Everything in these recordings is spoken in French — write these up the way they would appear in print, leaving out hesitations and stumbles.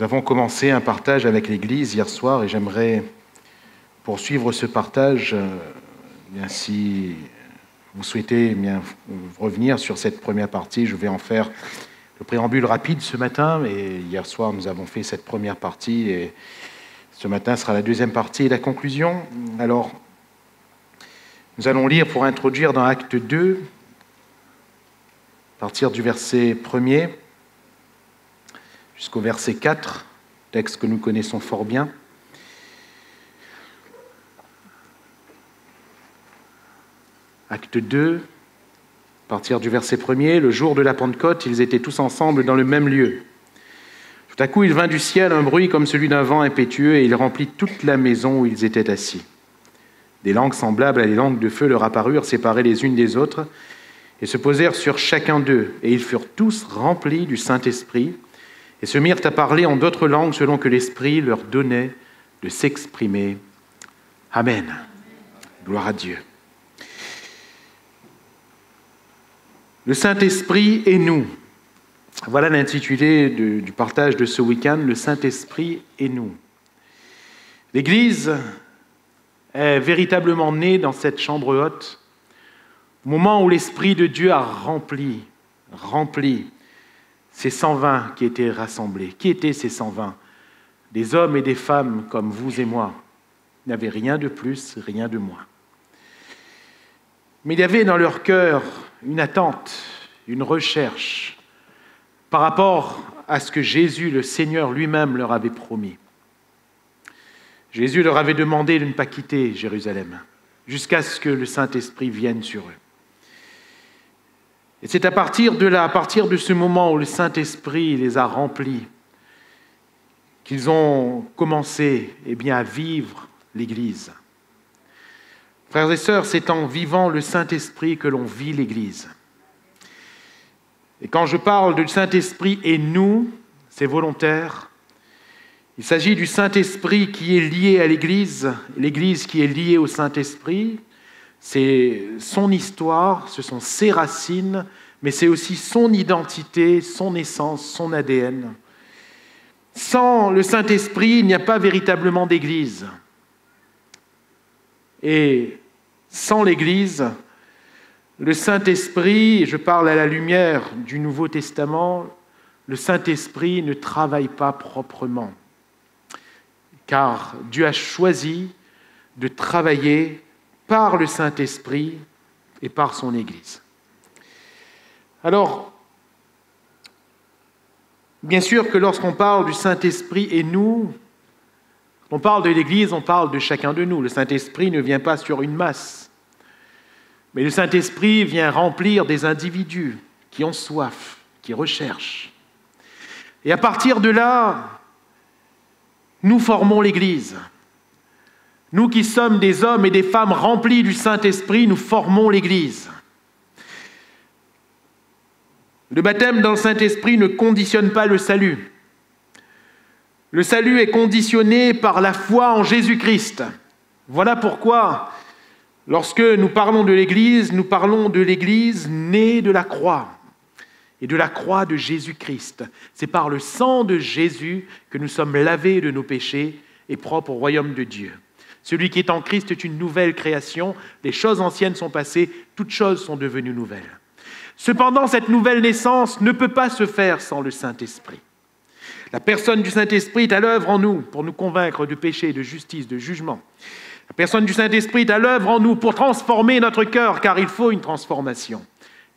avons commencé un partage avec l'Église hier soir et j'aimerais poursuivre ce partage. Si vous souhaitez revenir sur cette première partie, je vais en faire le préambule rapide ce matin. Et hier soir, nous avons fait cette première partie et ce matin sera la deuxième partie et la conclusion. Alors, nous allons lire pour introduire dans Acte 2, à partir du verset 1er jusqu'au verset 4, texte que nous connaissons fort bien. Acte 2, à partir du verset 1er, le jour de la Pentecôte, ils étaient tous ensemble dans le même lieu. Tout à coup, il vint du ciel un bruit comme celui d'un vent impétueux et il remplit toute la maison où ils étaient assis. Des langues semblables à des langues de feu leur apparurent, séparées les unes des autres, et se posèrent sur chacun d'eux. Et ils furent tous remplis du Saint-Esprit et se mirent à parler en d'autres langues selon que l'Esprit leur donnait de s'exprimer. Amen. Gloire à Dieu. Le Saint-Esprit et nous. Voilà l'intitulé du partage de ce week-end, le Saint-Esprit et nous. L'Église est véritablement née dans cette chambre haute, au moment où l'Esprit de Dieu a rempli ces 120 qui étaient rassemblés. Qui étaient ces 120 ? Des hommes et des femmes comme vous et moi. Il n'y avait rien de plus, rien de moins. Mais il y avait dans leur cœur une attente, une recherche par rapport à ce que Jésus, le Seigneur lui-même, leur avait promis. Jésus leur avait demandé de ne pas quitter Jérusalem jusqu'à ce que le Saint-Esprit vienne sur eux. Et c'est à partir de là, à partir de ce moment où le Saint-Esprit les a remplis, qu'ils ont commencé à vivre l'Église. Frères et sœurs, c'est en vivant le Saint-Esprit que l'on vit l'Église. Et quand je parle du Saint-Esprit et nous, c'est volontaire. Il s'agit du Saint-Esprit qui est lié à l'Église, l'Église qui est liée au Saint-Esprit. C'est son histoire, ce sont ses racines, mais c'est aussi son identité, son essence, son ADN. Sans le Saint-Esprit, il n'y a pas véritablement d'Église. Et sans l'Église, le Saint-Esprit, je parle à la lumière du Nouveau Testament, le Saint-Esprit ne travaille pas proprement. Car Dieu a choisi de travailler par le Saint-Esprit et par son Église. Alors, bien sûr que lorsqu'on parle du Saint-Esprit et nous, quand on parle de l'Église, on parle de chacun de nous. Le Saint-Esprit ne vient pas sur une masse, mais le Saint-Esprit vient remplir des individus qui ont soif, qui recherchent. Et à partir de là, nous formons l'Église. Nous qui sommes des hommes et des femmes remplis du Saint-Esprit, nous formons l'Église. Le baptême dans le Saint-Esprit ne conditionne pas le salut. Le salut est conditionné par la foi en Jésus-Christ. Voilà pourquoi, lorsque nous parlons de l'Église, nous parlons de l'Église née de la croix et de la croix de Jésus-Christ. C'est par le sang de Jésus que nous sommes lavés de nos péchés et propres au royaume de Dieu. Celui qui est en Christ est une nouvelle création. Les choses anciennes sont passées, toutes choses sont devenues nouvelles. Cependant, cette nouvelle naissance ne peut pas se faire sans le Saint-Esprit. La personne du Saint-Esprit est à l'œuvre en nous pour nous convaincre de péché, de justice, de jugement. La personne du Saint-Esprit est à l'œuvre en nous pour transformer notre cœur, car il faut une transformation.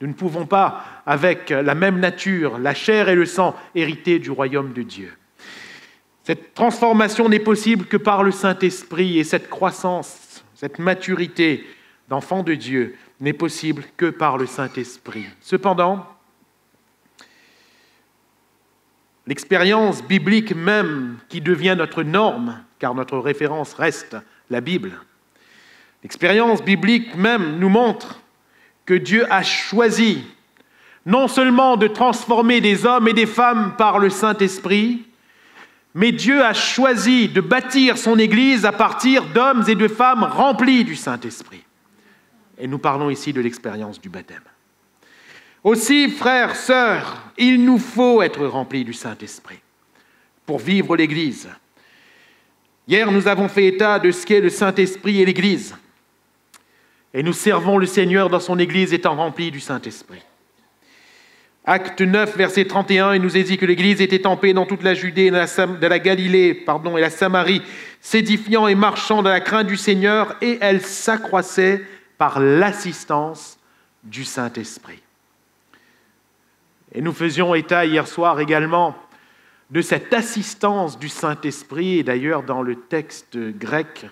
Nous ne pouvons pas, avec la même nature, la chair et le sang, hériter du royaume de Dieu. Cette transformation n'est possible que par le Saint-Esprit et cette croissance, cette maturité d'enfant de Dieu n'est possible que par le Saint-Esprit. Cependant, l'expérience biblique même qui devient notre norme, car notre référence reste la Bible, l'expérience biblique même nous montre que Dieu a choisi non seulement de transformer des hommes et des femmes par le Saint-Esprit, mais Dieu a choisi de bâtir son Église à partir d'hommes et de femmes remplis du Saint-Esprit. Et nous parlons ici de l'expérience du baptême. Aussi, frères, sœurs, il nous faut être remplis du Saint-Esprit. pour vivre l'Église. Hier, nous avons fait état de ce qu'est le Saint-Esprit et l'Église. Et nous servons le Seigneur dans son Église étant remplie du Saint-Esprit. Acte 9, verset 31, il nous est dit que l'Église était en paix dans toute la Judée, de la Galilée et la Samarie, s'édifiant et marchant dans la crainte du Seigneur, et elle s'accroissait par l'assistance du Saint-Esprit. Et nous faisions état hier soir également de cette assistance du Saint-Esprit, et d'ailleurs dans le texte grec,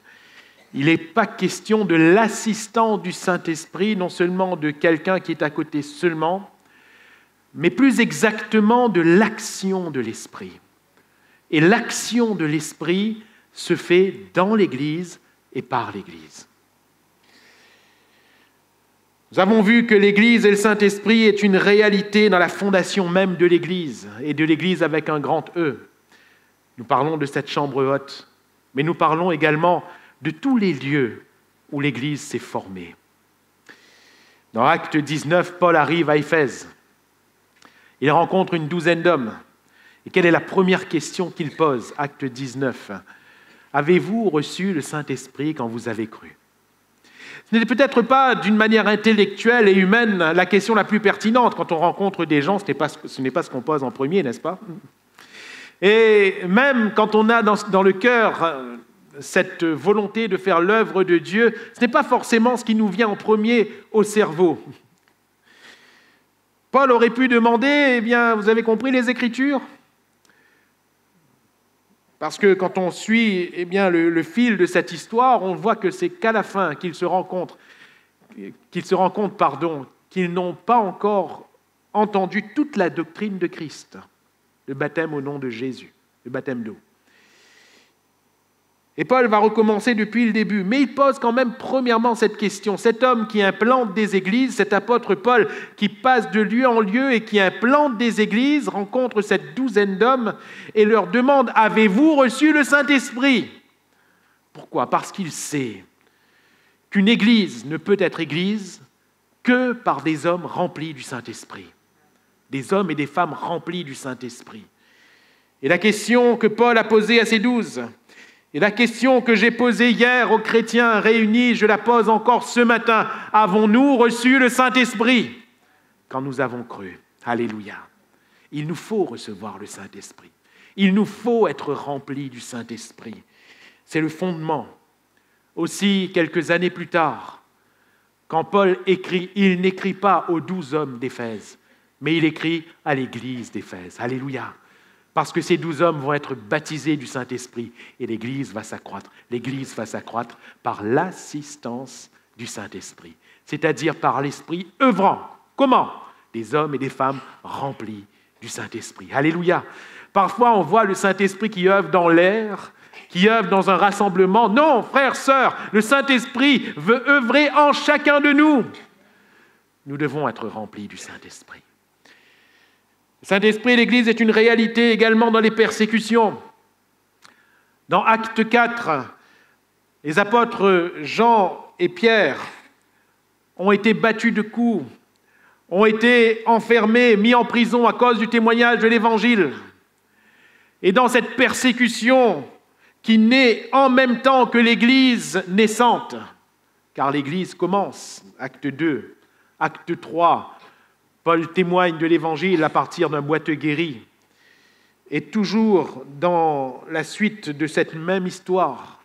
il n'est pas question de l'assistance du Saint-Esprit, non seulement de quelqu'un qui est à côté seulement, mais plus exactement de l'action de l'Esprit. Et l'action de l'Esprit se fait dans l'Église et par l'Église. Nous avons vu que l'Église et le Saint-Esprit est une réalité dans la fondation même de l'Église, et de l'Église avec un grand E. Nous parlons de cette chambre haute, mais nous parlons également de tous les lieux où l'Église s'est formée. Dans Acte 19, Paul arrive à Éphèse. Il rencontre une douzaine d'hommes. Et quelle est la première question qu'il pose? Acte 19. Avez-vous reçu le Saint-Esprit quand vous avez cru? Ce n'est peut-être pas d'une manière intellectuelle et humaine la question la plus pertinente. Quand on rencontre des gens, ce n'est pas ce qu'on pose en premier, n'est-ce pas? Et même quand on a dans le cœur cette volonté de faire l'œuvre de Dieu, ce n'est pas forcément ce qui nous vient en premier au cerveau. Paul aurait pu demander, eh bien, vous avez compris les Écritures? Parce que quand on suit le fil de cette histoire, on voit que c'est qu'à la fin qu'ils se rendent compte, qu'ils n'ont pas encore entendu toute la doctrine de Christ, le baptême au nom de Jésus, le baptême d'eau. Et Paul va recommencer depuis le début, mais il pose quand même premièrement cette question. Cet homme qui implante des églises, cet apôtre Paul qui passe de lieu en lieu et qui implante des églises, rencontre cette douzaine d'hommes et leur demande « Avez-vous reçu le Saint-Esprit » Pourquoi? Parce qu'il sait qu'une église ne peut être église que par des hommes remplis du Saint-Esprit. Des hommes et des femmes remplis du Saint-Esprit. Et la question que Paul a posée à ces 12, et la question que j'ai posée hier aux chrétiens réunis, je la pose encore ce matin. Avons-nous reçu le Saint-Esprit quand nous avons cru? Alléluia. Il nous faut recevoir le Saint-Esprit. Il nous faut être remplis du Saint-Esprit. C'est le fondement. Aussi, quelques années plus tard, quand Paul écrit, il n'écrit pas aux 12 hommes d'Éphèse, mais il écrit à l'église d'Éphèse. Alléluia. Parce que ces 12 hommes vont être baptisés du Saint-Esprit et l'Église va s'accroître. L'Église va s'accroître par l'assistance du Saint-Esprit, c'est-à-dire par l'Esprit œuvrant. Comment? Des hommes et des femmes remplis du Saint-Esprit. Alléluia. Parfois, on voit le Saint-Esprit qui œuvre dans l'air, qui œuvre dans un rassemblement. Non, frères, sœurs, le Saint-Esprit veut œuvrer en chacun de nous. Nous devons être remplis du Saint-Esprit. Le Saint-Esprit et l'Église est une réalité également dans les persécutions. Dans Acte 4, les apôtres Jean et Pierre ont été battus de coups, ont été enfermés, mis en prison à cause du témoignage de l'Évangile. Et dans cette persécution qui naît en même temps que l'Église naissante, car l'Église commence, Acte 2, Acte 3, Paul témoigne de l'Évangile à partir d'un boiteux guéri. Et toujours dans la suite de cette même histoire,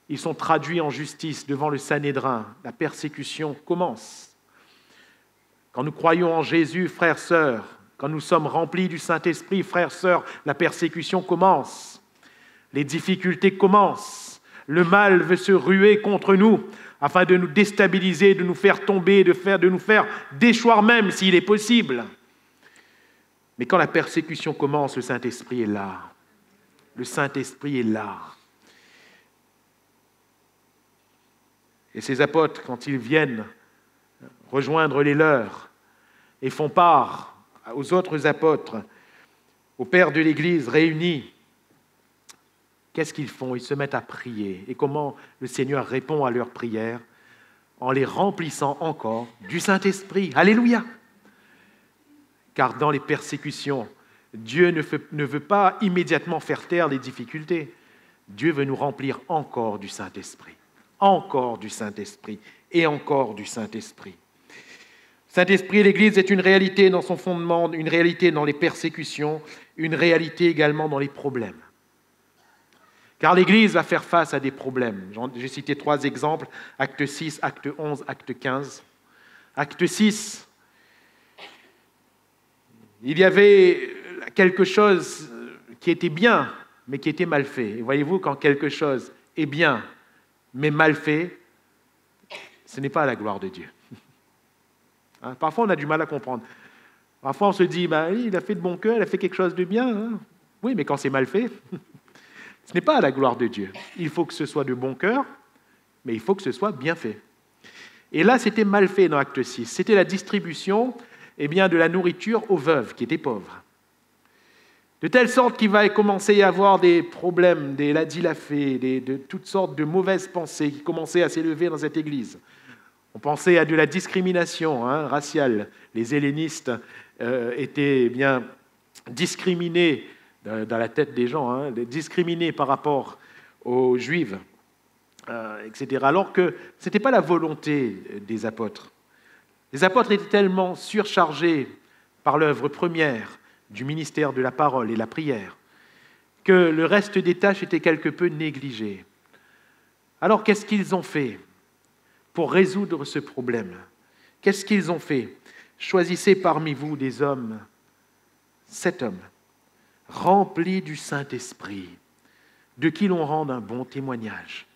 ils sont traduits en justice devant le Sanhédrin. La persécution commence. Quand nous croyons en Jésus, frères, sœurs, quand nous sommes remplis du Saint-Esprit, frères, sœurs, la persécution commence. Les difficultés commencent. Le mal veut se ruer contre nous afin de nous déstabiliser, de nous faire tomber, de nous faire déchoir même s'il est possible. Mais quand la persécution commence, le Saint-Esprit est là. Le Saint-Esprit est là. Et ces apôtres, quand ils viennent rejoindre les leurs et font part aux autres apôtres, aux pères de l'Église réunis, qu'est-ce qu'ils font? Ils se mettent à prier. Et comment le Seigneur répond à leurs prières? En les remplissant encore du Saint-Esprit. Alléluia! Car dans les persécutions, Dieu ne veut pas immédiatement faire taire les difficultés. Dieu veut nous remplir encore du Saint-Esprit. Encore du Saint-Esprit et encore du Saint-Esprit. Saint-Esprit, l'Église est une réalité dans son fondement, une réalité dans les persécutions, une réalité également dans les problèmes. Car l'Église va faire face à des problèmes. J'ai cité 3 exemples, acte 6, acte 11, acte 15. Acte 6, il y avait quelque chose qui était bien, mais qui était mal fait. Et voyez-vous, quand quelque chose est bien, mais mal fait, ce n'est pas à la gloire de Dieu. Hein? Parfois, on a du mal à comprendre. Parfois, on se dit, il a fait de bon cœur, il a fait quelque chose de bien. Hein? Oui, mais quand c'est mal fait, ce n'est pas à la gloire de Dieu. Il faut que ce soit de bon cœur, mais il faut que ce soit bien fait. Et là, c'était mal fait dans Acte 6. C'était la distribution de la nourriture aux veuves qui étaient pauvres. De telle sorte qu'il va commencer à y avoir des problèmes, des ladilafés, de toutes sortes de mauvaises pensées qui commençaient à s'élever dans cette église. On pensait à de la discrimination raciale. Les hellénistes étaient discriminés dans la tête des gens, discriminés par rapport aux Juifs, etc. Alors que ce n'était pas la volonté des apôtres. Les apôtres étaient tellement surchargés par l'œuvre première du ministère de la parole et la prière que le reste des tâches était quelque peu négligé. Alors qu'est-ce qu'ils ont fait pour résoudre ce problème? Qu'est-ce qu'ils ont fait? Choisissez parmi vous des hommes, 7 hommes, remplis du Saint-Esprit, de qui l'on rende un bon témoignage.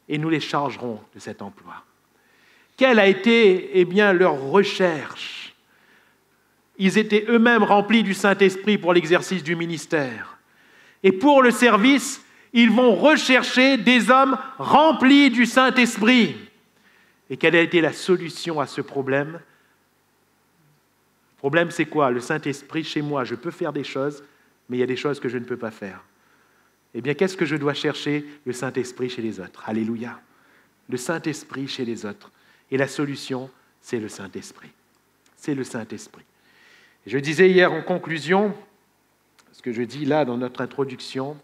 Et nous les chargerons de cet emploi. Quelle a été leur recherche? Ils étaient eux-mêmes remplis du Saint-Esprit pour l'exercice du ministère. Et pour le service, ils vont rechercher des hommes remplis du Saint-Esprit. Et quelle a été la solution à ce problème? Le problème, c'est quoi? Le Saint-Esprit, chez moi, je peux faire des choses, mais il y a des choses que je ne peux pas faire. Eh bien, qu'est-ce que je dois chercher? Le Saint-Esprit chez les autres. Alléluia. Le Saint-Esprit chez les autres. Et la solution, c'est le Saint-Esprit. C'est le Saint-Esprit. Je disais hier en conclusion, ce que je dis là dans notre introduction,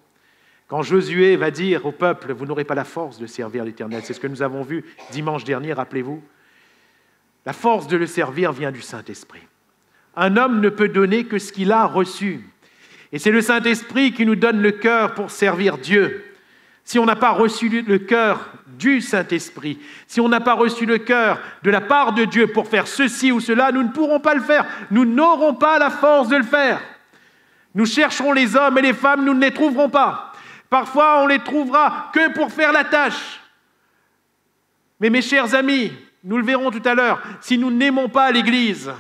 quand Josué va dire au peuple, vous n'aurez pas la force de servir l'Éternel, c'est ce que nous avons vu dimanche dernier, rappelez-vous, la force de le servir vient du Saint-Esprit. Un homme ne peut donner que ce qu'il a reçu. Et c'est le Saint-Esprit qui nous donne le cœur pour servir Dieu. Si on n'a pas reçu le cœur du Saint-Esprit, si on n'a pas reçu le cœur de la part de Dieu pour faire ceci ou cela, nous ne pourrons pas le faire. Nous n'aurons pas la force de le faire. Nous chercherons les hommes et les femmes, nous ne les trouverons pas. Parfois, on les trouvera que pour faire la tâche. Mais mes chers amis, nous le verrons tout à l'heure, si nous n'aimons pas l'Église,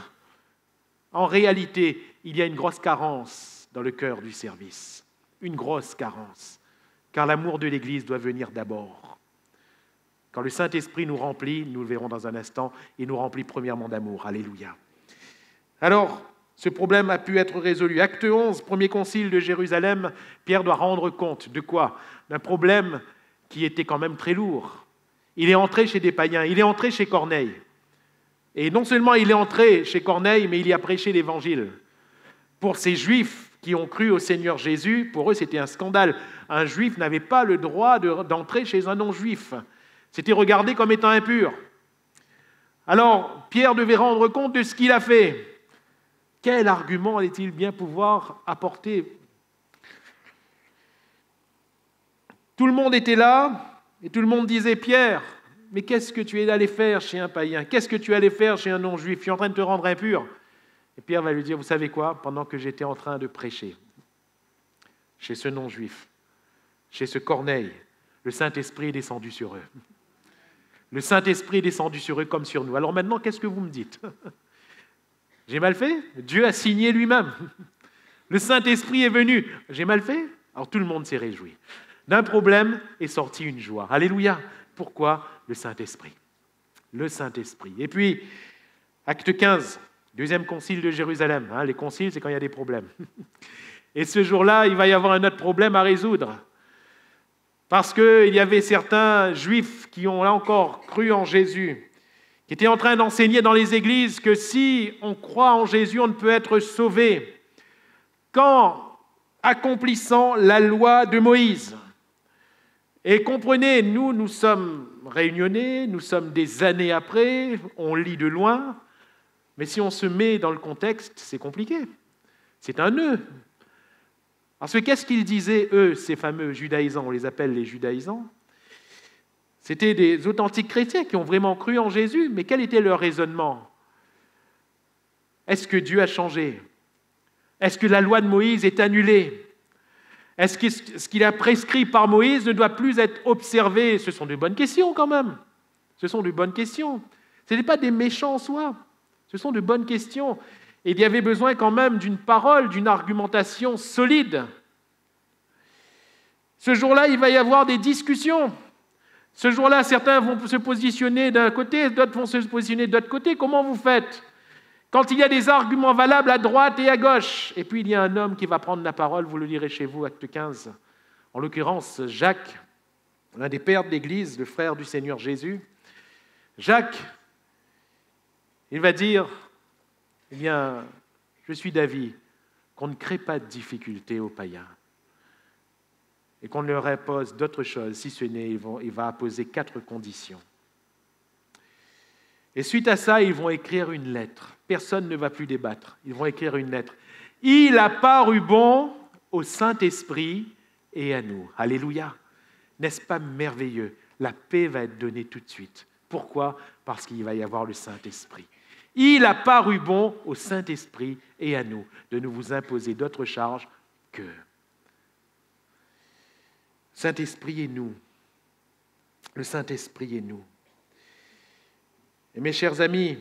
en réalité, il y a une grosse carence dans le cœur du service. Une grosse carence. Car l'amour de l'Église doit venir d'abord. Quand le Saint-Esprit nous remplit, nous le verrons dans un instant, il nous remplit premièrement d'amour. Alléluia. Alors, ce problème a pu être résolu. Acte 11, premier concile de Jérusalem, Pierre doit rendre compte de quoi? D'un problème qui était quand même très lourd. Il est entré chez des païens, il est entré chez Corneille. Et non seulement il est entré chez Corneille, mais il y a prêché l'Évangile. Pour ces Juifs qui ont cru au Seigneur Jésus, pour eux c'était un scandale. Un Juif n'avait pas le droit d'entrer chez un non-Juif. C'était regardé comme étant impur. Alors, Pierre devait rendre compte de ce qu'il a fait. Quel argument allait-il bien pouvoir apporter? Tout le monde était là, et tout le monde disait, Pierre, mais qu'est-ce que tu es allé faire chez un païen? Qu'est-ce que tu es allé faire chez un non-juif? Tu es en train de te rendre impur. Et Pierre va lui dire, vous savez quoi? Pendant que j'étais en train de prêcher chez ce non-juif, chez ce Corneille, le Saint-Esprit est descendu sur eux. Le Saint-Esprit est descendu sur eux comme sur nous. Alors maintenant, qu'est-ce que vous me dites? J'ai mal fait? Dieu a signé lui-même. Le Saint-Esprit est venu. J'ai mal fait? Alors tout le monde s'est réjoui. D'un problème est sortie une joie. Alléluia. Pourquoi? Le Saint-Esprit. Le Saint-Esprit. Et puis, acte 15, deuxième concile de Jérusalem. Les conciles, c'est quand il y a des problèmes. Et ce jour-là, il va y avoir un autre problème à résoudre. Parce qu'il y avait certains juifs qui ont là encore cru en Jésus, qui étaient en train d'enseigner dans les églises que si on croit en Jésus, on ne peut être sauvé. qu'en accomplissant la loi de Moïse. Et comprenez, nous sommes réunionnais, nous sommes des années après, on lit de loin, mais si on se met dans le contexte, c'est compliqué. C'est un nœud. Parce que qu'est-ce qu'ils disaient, eux, ces fameux judaïsants, on les appelle les judaïsants? C'était des authentiques chrétiens qui ont vraiment cru en Jésus, mais quel était leur raisonnement? Est-ce que Dieu a changé? Est-ce que la loi de Moïse est annulée? Est-ce que ce qu'il a prescrit par Moïse ne doit plus être observé? Ce sont de bonnes questions quand même. Ce sont de bonnes questions. Ce n'est pas des méchants en soi. Ce sont de bonnes questions. Et il y avait besoin quand même d'une parole, d'une argumentation solide. Ce jour-là, il va y avoir des discussions. Ce jour-là, certains vont se positionner d'un côté, d'autres vont se positionner de l'autre côté. Comment vous faites? Quand il y a des arguments valables à droite et à gauche, et puis il y a un homme qui va prendre la parole, vous le lirez chez vous, acte 15, en l'occurrence Jacques, l'un des pères de l'Église, le frère du Seigneur Jésus. Jacques, il va dire, eh bien, je suis d'avis qu'on ne crée pas de difficultés aux païens et qu'on ne leur impose d'autre chose, si ce n'est, il va poser 4 conditions. Et suite à ça, ils vont écrire une lettre. Personne ne va plus débattre. Ils vont écrire une lettre. Il a paru bon au Saint-Esprit et à nous. Alléluia. N'est-ce pas merveilleux? La paix va être donnée tout de suite. Pourquoi? Parce qu'il va y avoir le Saint-Esprit. Il a paru bon au Saint-Esprit et à nous de ne vous imposer d'autres charges que Saint-Esprit et nous. Le Saint-Esprit et nous. Et mes chers amis,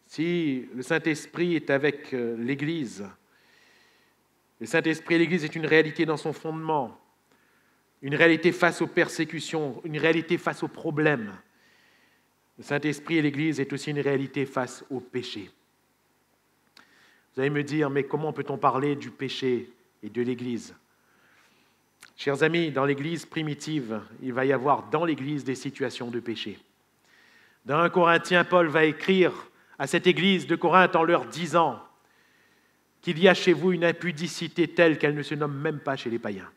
si le Saint-Esprit est avec l'Église, le Saint-Esprit et l'Église est une réalité dans son fondement, une réalité face aux persécutions, une réalité face aux problèmes. Le Saint-Esprit et l'Église est aussi une réalité face au péché. Vous allez me dire, mais comment peut-on parler du péché et de l'Église? Chers amis, dans l'Église primitive, il va y avoir dans l'Église des situations de péché. Dans 1 Corinthiens, Paul va écrire à cette église de Corinthe en leur disant qu'il y a chez vous une impudicité telle qu'elle ne se nomme même pas chez les païens.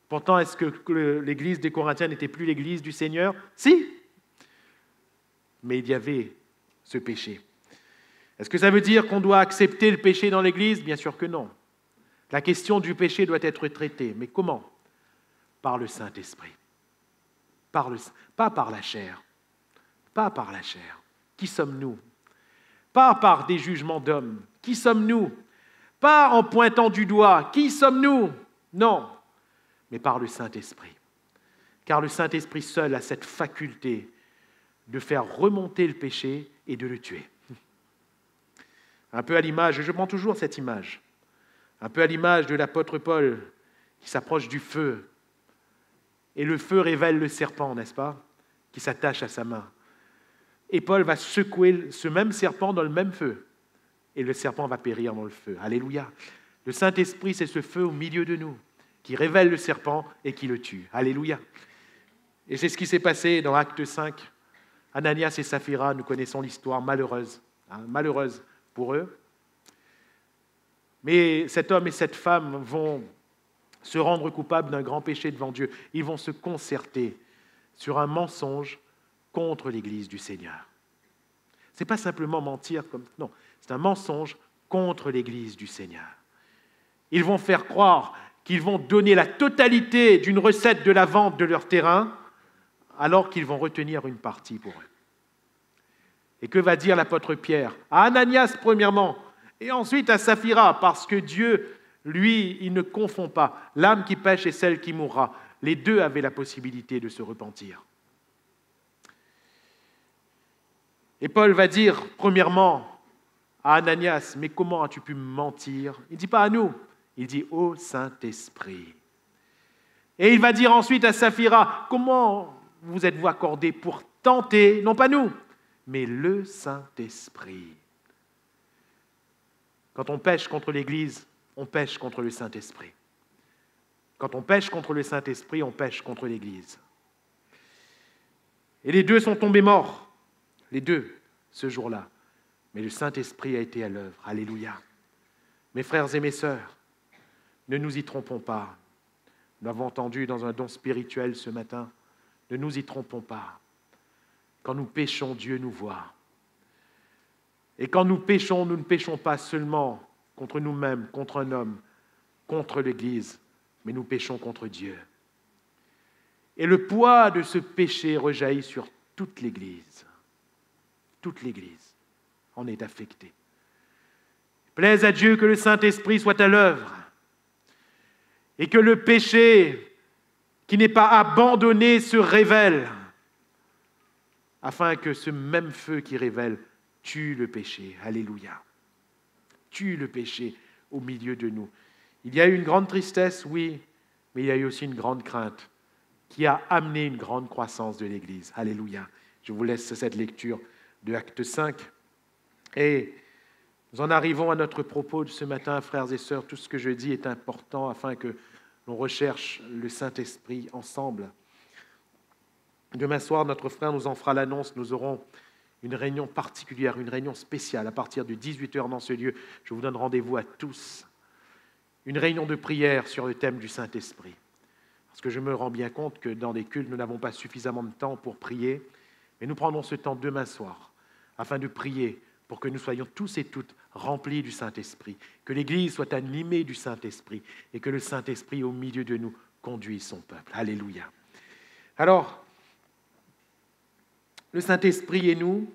Pourtant, est-ce que l'église des Corinthiens n'était plus l'église du Seigneur? Si! Mais il y avait ce péché. Est-ce que ça veut dire qu'on doit accepter le péché dans l'église? Bien sûr que non. La question du péché doit être traitée. Mais comment? Par le Saint-Esprit. Pas par la chair. Pas par la chair. Qui sommes-nous? Pas par des jugements d'hommes. Qui sommes-nous? Pas en pointant du doigt. Qui sommes-nous? Non, mais par le Saint-Esprit. Car le Saint-Esprit seul a cette faculté de faire remonter le péché et de le tuer. Un peu à l'image, je prends toujours cette image, un peu à l'image de l'apôtre Paul qui s'approche du feu. Et le feu révèle le serpent, n'est-ce pas? Qui s'attache à sa main. Et Paul va secouer ce même serpent dans le même feu. Et le serpent va périr dans le feu. Alléluia. Le Saint-Esprit, c'est ce feu au milieu de nous, qui révèle le serpent et qui le tue. Alléluia. Et c'est ce qui s'est passé dans Acte 5. Ananias et Saphira, nous connaissons l'histoire malheureuse. Malheureuse pour eux. Mais cet homme et cette femme vont se rendre coupables d'un grand péché devant Dieu. Ils vont se concerter sur un mensonge contre l'Église du Seigneur. Ce n'est pas simplement mentir, non, c'est un mensonge contre l'Église du Seigneur. Ils vont faire croire qu'ils vont donner la totalité d'une recette de la vente de leur terrain, alors qu'ils vont retenir une partie pour eux. Et que va dire l'apôtre Pierre? À Ananias, premièrement, et ensuite à Saphira, parce que Dieu, lui, il ne confond pas. L'âme qui pêche et celle qui mourra. Les deux avaient la possibilité de se repentir. Et Paul va dire, premièrement, à Ananias, mais comment as-tu pu mentir? Il ne dit pas à nous, il dit au Saint-Esprit. Et il va dire ensuite à Saphira, comment vous êtes-vous accordés pour tenter, non pas nous, mais le Saint-Esprit. Quand on pêche contre l'Église, on pêche contre le Saint-Esprit. Quand on pêche contre le Saint-Esprit, on pêche contre l'Église. Et les deux sont tombés morts. Les deux, ce jour-là. Mais le Saint-Esprit a été à l'œuvre. Alléluia. Mes frères et mes sœurs, ne nous y trompons pas. Nous l'avons entendu dans un don spirituel ce matin. Ne nous y trompons pas. Quand nous péchons, Dieu nous voit. Et quand nous péchons, nous ne péchons pas seulement contre nous-mêmes, contre un homme, contre l'Église, mais nous péchons contre Dieu. Et le poids de ce péché rejaillit sur toute l'Église. Toute l'Église en est affectée. Plaise à Dieu que le Saint-Esprit soit à l'œuvre et que le péché qui n'est pas abandonné se révèle, afin que ce même feu qui révèle tue le péché. Alléluia. Tue le péché au milieu de nous. Il y a eu une grande tristesse, oui, mais il y a eu aussi une grande crainte qui a amené une grande croissance de l'Église. Alléluia. Je vous laisse cette lecture de Acte 5. Et nous en arrivons à notre propos de ce matin, frères et sœurs. Tout ce que je dis est important afin que l'on recherche le Saint-Esprit ensemble. Demain soir, notre frère nous en fera l'annonce. Nous aurons une réunion particulière, une réunion spéciale à partir de 18h dans ce lieu. Je vous donne rendez-vous à tous. Une réunion de prière sur le thème du Saint-Esprit. Parce que je me rends bien compte que dans les cultes, nous n'avons pas suffisamment de temps pour prier. Mais nous prendrons ce temps demain soir afin de prier pour que nous soyons tous et toutes remplis du Saint-Esprit, que l'Église soit animée du Saint-Esprit et que le Saint-Esprit au milieu de nous conduise son peuple. Alléluia. Alors, le Saint-Esprit et nous,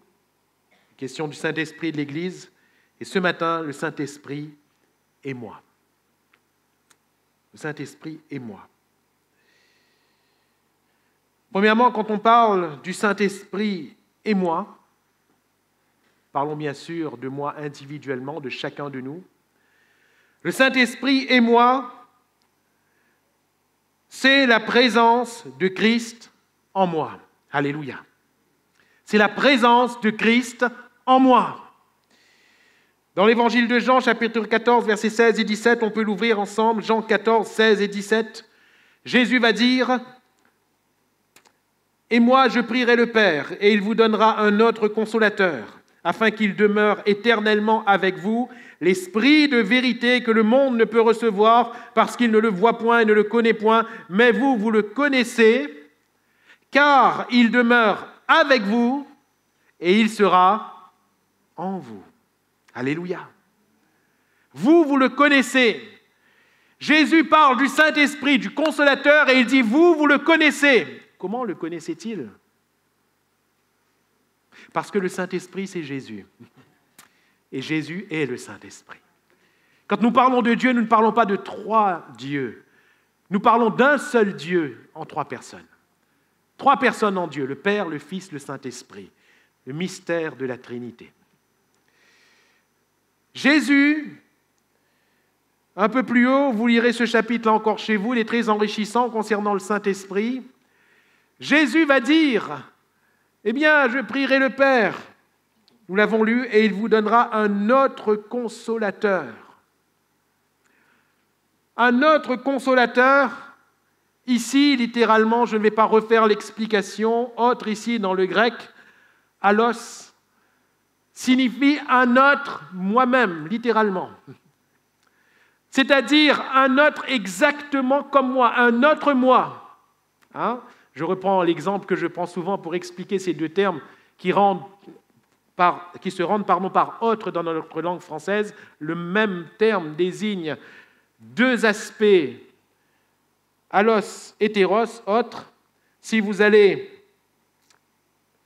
question du Saint-Esprit et de l'Église, et ce matin, le Saint-Esprit et moi. Le Saint-Esprit et moi. Premièrement, quand on parle du Saint-Esprit et moi, parlons bien sûr de moi individuellement, de chacun de nous. Le Saint-Esprit et moi, c'est la présence de Christ en moi. Alléluia. C'est la présence de Christ en moi. Dans l'évangile de Jean, chapitre 14, versets 16 et 17, on peut l'ouvrir ensemble. Jean 14, 16 et 17. Jésus va dire... « Et moi, je prierai le Père, et il vous donnera un autre consolateur, afin qu'il demeure éternellement avec vous, l'Esprit de vérité que le monde ne peut recevoir, parce qu'il ne le voit point et ne le connaît point, mais vous, vous le connaissez, car il demeure avec vous, et il sera en vous. » Alléluia. Vous, vous le connaissez. Jésus parle du Saint-Esprit, du Consolateur, et il dit, vous, vous le connaissez. Comment le connaissait-il? Parce que le Saint-Esprit, c'est Jésus. Et Jésus est le Saint-Esprit. Quand nous parlons de Dieu, nous ne parlons pas de trois dieux. Nous parlons d'un seul Dieu en trois personnes. Trois personnes en Dieu, le Père, le Fils, le Saint-Esprit. Le mystère de la Trinité. Jésus, un peu plus haut, vous lirez ce chapitre-là encore chez vous, il est très enrichissant concernant le Saint-Esprit. Jésus va dire, eh bien, je prierai le Père, nous l'avons lu, et il vous donnera un autre consolateur. Un autre consolateur, ici, littéralement, je ne vais pas refaire l'explication, autre ici dans le grec, allos, signifie un autre moi-même, littéralement. C'est-à-dire un autre exactement comme moi, un autre moi. Hein? Je reprends l'exemple que je prends souvent pour expliquer ces deux termes qui se rendent par autre dans notre langue française. Le même terme désigne deux aspects, allos, hétéros, autre. Si vous allez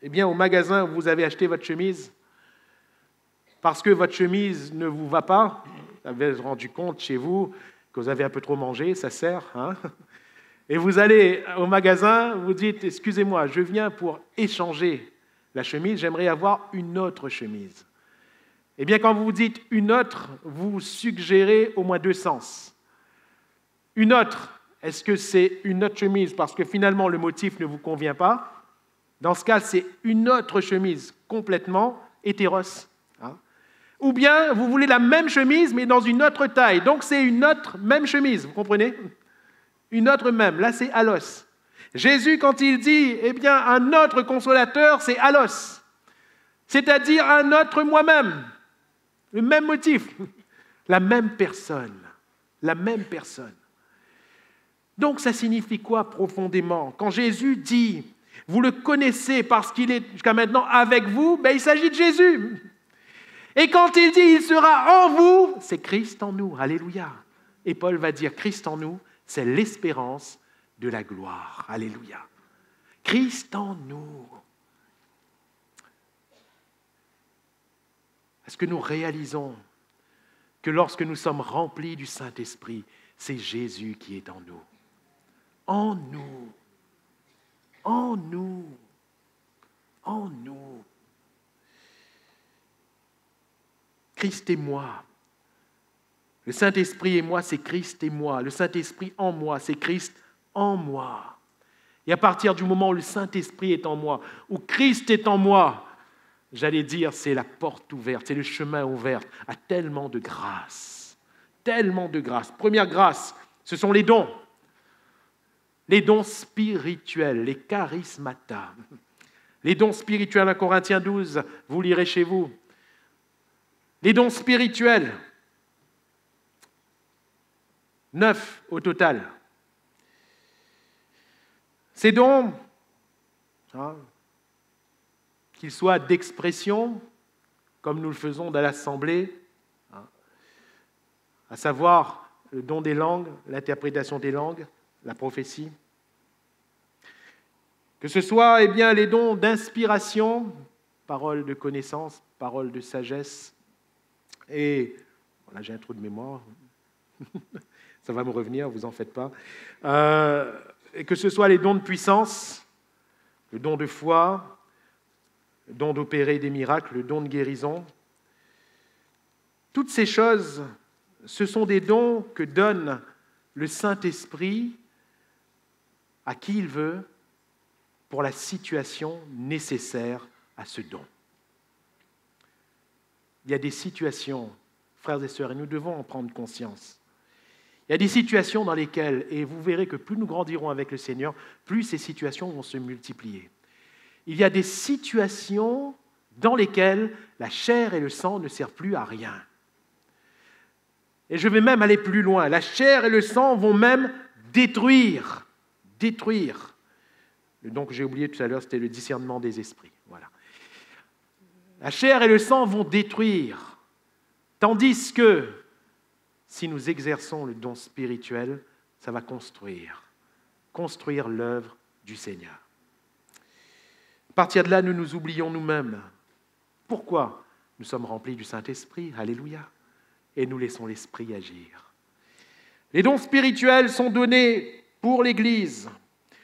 au magasin où vous avez acheté votre chemise, parce que votre chemise ne vous va pas, vous avez rendu compte chez vous que vous avez un peu trop mangé, ça sert, hein? Et vous allez au magasin, vous dites, excusez-moi, je viens pour échanger la chemise, j'aimerais avoir une autre chemise. Eh bien, quand vous dites une autre, vous suggérez au moins deux sens. Une autre, est-ce que c'est une autre chemise parce que finalement le motif ne vous convient pas? Dans ce cas, c'est une autre chemise complètement hétéros. Hein? Ou bien, vous voulez la même chemise, mais dans une autre taille. Donc, c'est une autre même chemise, vous comprenez? Une autre même, là c'est allos. Jésus, quand il dit, eh bien, un autre consolateur, c'est allos. C'est-à-dire un autre moi-même. Le même motif. La même personne. La même personne. Donc ça signifie quoi profondément? Quand Jésus dit, vous le connaissez parce qu'il est jusqu'à maintenant avec vous, il s'agit de Jésus. Et quand il dit, il sera en vous, c'est Christ en nous. Alléluia. Et Paul va dire, Christ en nous, c'est l'espérance de la gloire. Alléluia. Christ en nous. Est-ce que nous réalisons que lorsque nous sommes remplis du Saint-Esprit, c'est Jésus qui est en nous? En nous. En nous. En nous. Christ et moi. Le Saint-Esprit et moi, c'est Christ et moi. Le Saint-Esprit en moi, c'est Christ en moi. Et à partir du moment où le Saint-Esprit est en moi, où Christ est en moi, j'allais dire, c'est la porte ouverte, c'est le chemin ouvert à tellement de grâce. Tellement de grâce. Première grâce, ce sont les dons. Les dons spirituels, les charismata. Les dons spirituels, 1 Corinthiens 12, vous lirez chez vous. Les dons spirituels, 9 au total. Ces dons, qu'ils soient d'expression, comme nous le faisons dans l'Assemblée, à savoir le don des langues, l'interprétation des langues, la prophétie. Que ce soit les dons d'inspiration, paroles de connaissance, paroles de sagesse, et voilà, j'ai un trou de mémoire, ça va me revenir, vous en faites pas. Et que ce soit les dons de puissance, le don de foi, le don d'opérer des miracles, le don de guérison. Toutes ces choses, ce sont des dons que donne le Saint-Esprit à qui il veut pour la situation nécessaire à ce don. Il y a des situations, frères et sœurs, et nous devons en prendre conscience. Il y a des situations dans lesquelles, et vous verrez que plus nous grandirons avec le Seigneur, plus ces situations vont se multiplier. Il y a des situations dans lesquelles la chair et le sang ne servent plus à rien. Et je vais même aller plus loin. La chair et le sang vont même détruire. Le don que j'ai oublié tout à l'heure, c'était le discernement des esprits. Voilà. La chair et le sang vont détruire. Tandis que, si nous exerçons le don spirituel, ça va construire l'œuvre du Seigneur. À partir de là, nous nous oublions nous-mêmes. Pourquoi? Nous sommes remplis du Saint-Esprit, alléluia, et nous laissons l'Esprit agir. Les dons spirituels sont donnés pour l'Église,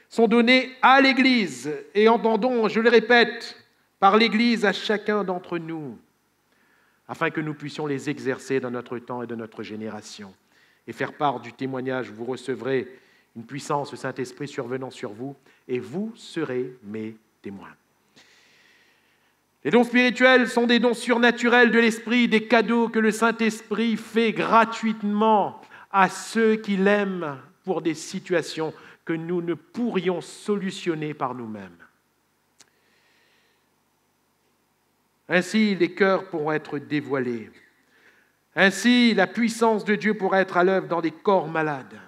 sont donnés à l'Église, et entendons, je le répète, par l'Église à chacun d'entre nous, afin que nous puissions les exercer dans notre temps et dans notre génération, et faire part du témoignage. Vous recevrez une puissance, le Saint-Esprit survenant sur vous, et vous serez mes témoins. Les dons spirituels sont des dons surnaturels de l'Esprit, des cadeaux que le Saint-Esprit fait gratuitement à ceux qui l'aiment pour des situations que nous ne pourrions solutionner par nous-mêmes. Ainsi, les cœurs pourront être dévoilés. Ainsi, la puissance de Dieu pourra être à l'œuvre dans des corps malades.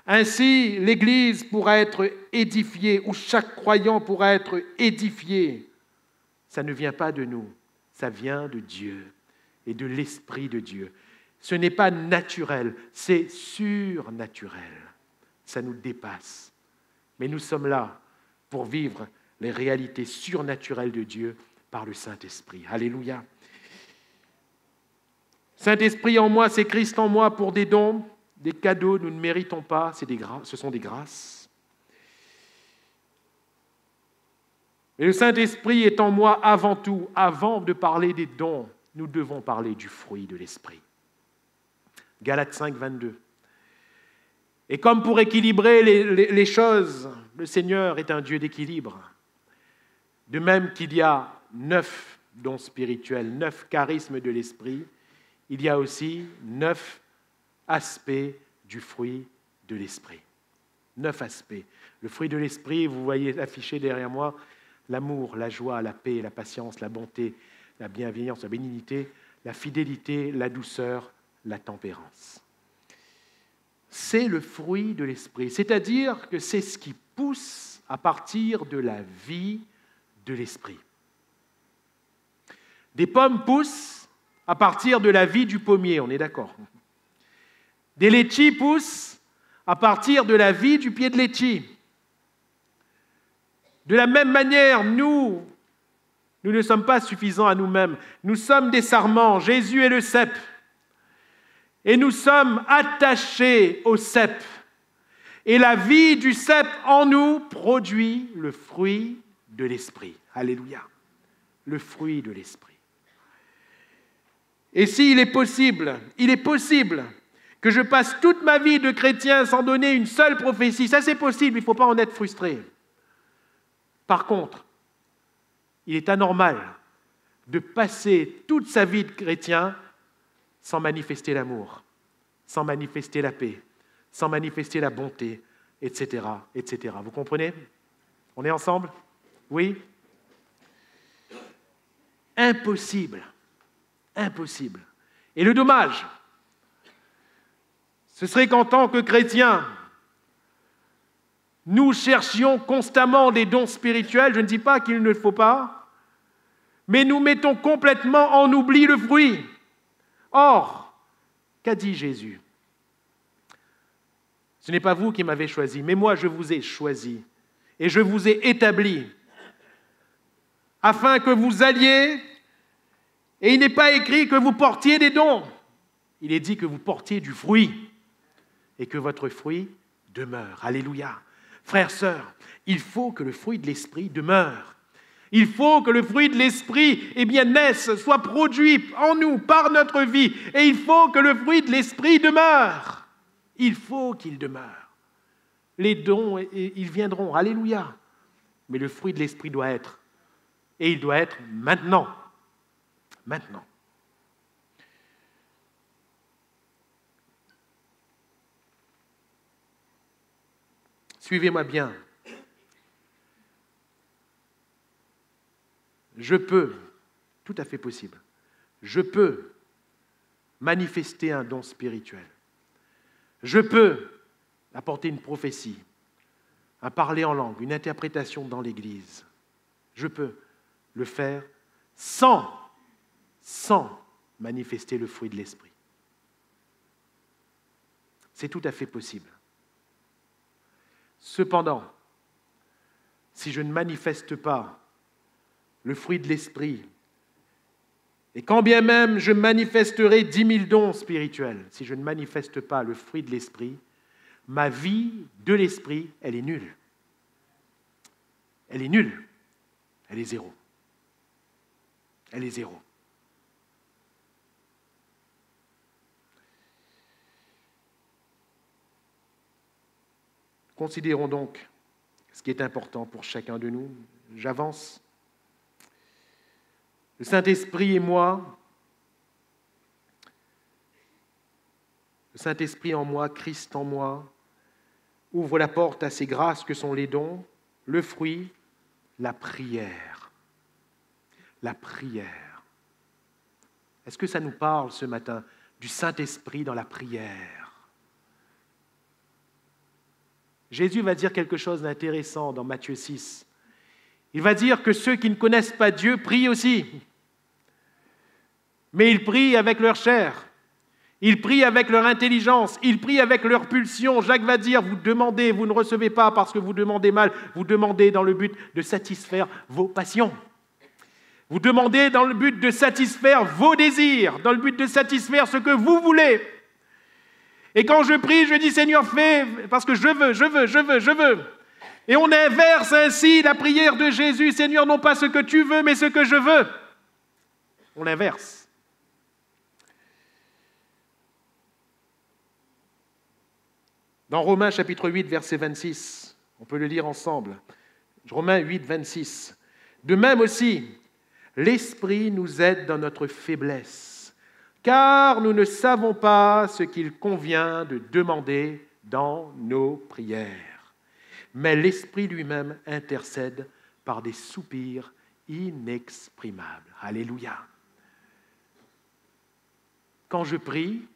Ainsi, l'Église pourra être édifiée, ou chaque croyant pourra être édifié. Ça ne vient pas de nous, ça vient de Dieu et de l'Esprit de Dieu. Ce n'est pas naturel, c'est surnaturel. Ça nous dépasse. Mais nous sommes là pour vivre les réalités surnaturelles de Dieu par le Saint-Esprit. Alléluia. Saint-Esprit en moi, c'est Christ en moi pour des dons, des cadeaux, nous ne méritons pas, ce sont des grâces. Et le Saint-Esprit est en moi avant tout. Avant de parler des dons, nous devons parler du fruit de l'Esprit. Galates 5, 22. Et comme pour équilibrer les choses, le Seigneur est un Dieu d'équilibre. De même qu'il y a 9 dons spirituels, 9 charismes de l'Esprit, il y a aussi 9 aspects du fruit de l'Esprit. 9 aspects. Le fruit de l'Esprit, vous voyez affiché derrière moi, l'amour, la joie, la paix, la patience, la bonté, la bienveillance, la bénignité, la fidélité, la douceur, la tempérance. C'est le fruit de l'esprit, c'est-à-dire que c'est ce qui pousse à partir de la vie de l'esprit. Des pommes poussent à partir de la vie du pommier, on est d'accord. Des litchis poussent à partir de la vie du pied de litchi. De la même manière, nous ne sommes pas suffisants à nous-mêmes. Nous sommes des sarments, Jésus est le cep. Et nous sommes attachés au cep. Et la vie du cep en nous produit le fruit de l'esprit. Alléluia. Le fruit de l'esprit. Et s'il est possible que je passe toute ma vie de chrétien sans donner une seule prophétie, ça c'est possible, il ne faut pas en être frustré. Par contre, il est anormal de passer toute sa vie de chrétien sans manifester l'amour, sans manifester la paix, sans manifester la bonté, etc., etc. Vous comprenez? On est ensemble? Oui? Impossible. Impossible. Et le dommage, ce serait qu'en tant que chrétiens, nous cherchions constamment des dons spirituels, je ne dis pas qu'il ne le faut pas, mais nous mettons complètement en oubli le fruit. Or, qu'a dit Jésus? Ce n'est pas vous qui m'avez choisi, mais moi je vous ai choisi et je vous ai établi afin que vous alliez, et il n'est pas écrit que vous portiez des dons, il est dit que vous portiez du fruit et que votre fruit demeure. Alléluia. Frères, sœurs, il faut que le fruit de l'esprit demeure. Il faut que le fruit de l'esprit naisse, soit produit en nous par notre vie. Et il faut que le fruit de l'esprit demeure. Il faut qu'il demeure. Les dons, ils viendront. Alléluia. Mais le fruit de l'esprit doit être. Et il doit être maintenant. Maintenant. Suivez-moi bien. Je peux, tout à fait possible, je peux manifester un don spirituel. Je peux apporter une prophétie, un parler en langue, une interprétation dans l'Église. Je peux le faire sans manifester le fruit de l'esprit. C'est tout à fait possible. Cependant, si je ne manifeste pas le fruit de l'esprit, et quand bien même je manifesterai 10 000 dons spirituels, si je ne manifeste pas le fruit de l'esprit, ma vie de l'esprit, elle est nulle. Elle est nulle. Elle est zéro. Elle est zéro. Considérons donc ce qui est important pour chacun de nous. J'avance. Le Saint-Esprit et moi, le Saint-Esprit en moi, Christ en moi, ouvre la porte à ces grâces que sont les dons, le fruit, la prière. La prière. Est-ce que ça nous parle ce matin du Saint-Esprit dans la prière? Jésus va dire quelque chose d'intéressant dans Matthieu 6. Il va dire que ceux qui ne connaissent pas Dieu prient aussi. Mais ils prient avec leur chair. Ils prient avec leur intelligence. Ils prient avec leur pulsion. Jacques va dire, vous demandez, vous ne recevez pas parce que vous demandez mal. Vous demandez dans le but de satisfaire vos passions. Vous demandez dans le but de satisfaire vos désirs, dans le but de satisfaire ce que vous voulez. Et quand je prie, je dis, Seigneur, fais, parce que je veux. Et on inverse ainsi la prière de Jésus, Seigneur, non pas ce que tu veux, mais ce que je veux. On l'inverse. Dans Romains chapitre 8, verset 26, on peut le lire ensemble. Romains 8, 26. De même aussi, l'Esprit nous aide dans notre faiblesse, car nous ne savons pas ce qu'il convient de demander dans nos prières. Mais l'Esprit lui-même intercède par des soupirs inexprimables. Alléluia. Quand je prie,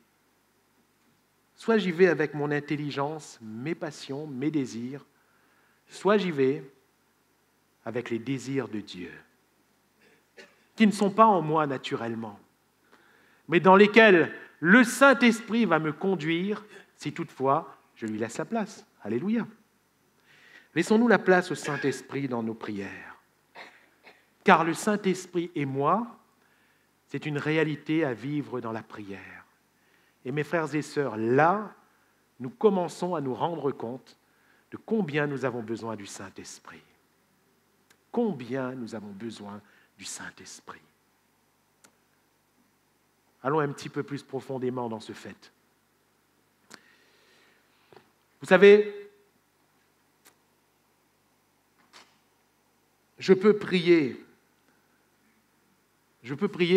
Soit j'y vais avec mon intelligence, mes passions, mes désirs, soit j'y vais avec les désirs de Dieu, qui ne sont pas en moi naturellement, mais dans lesquels le Saint-Esprit va me conduire si toutefois je lui laisse la place. Alléluia. Laissons-nous la place au Saint-Esprit dans nos prières. Car le Saint-Esprit et moi, c'est une réalité à vivre dans la prière. Et mes frères et sœurs, là, nous commençons à nous rendre compte de combien nous avons besoin du Saint-Esprit. Combien nous avons besoin du Saint-Esprit. Allons un petit peu plus profondément dans ce fait. Vous savez, je peux prier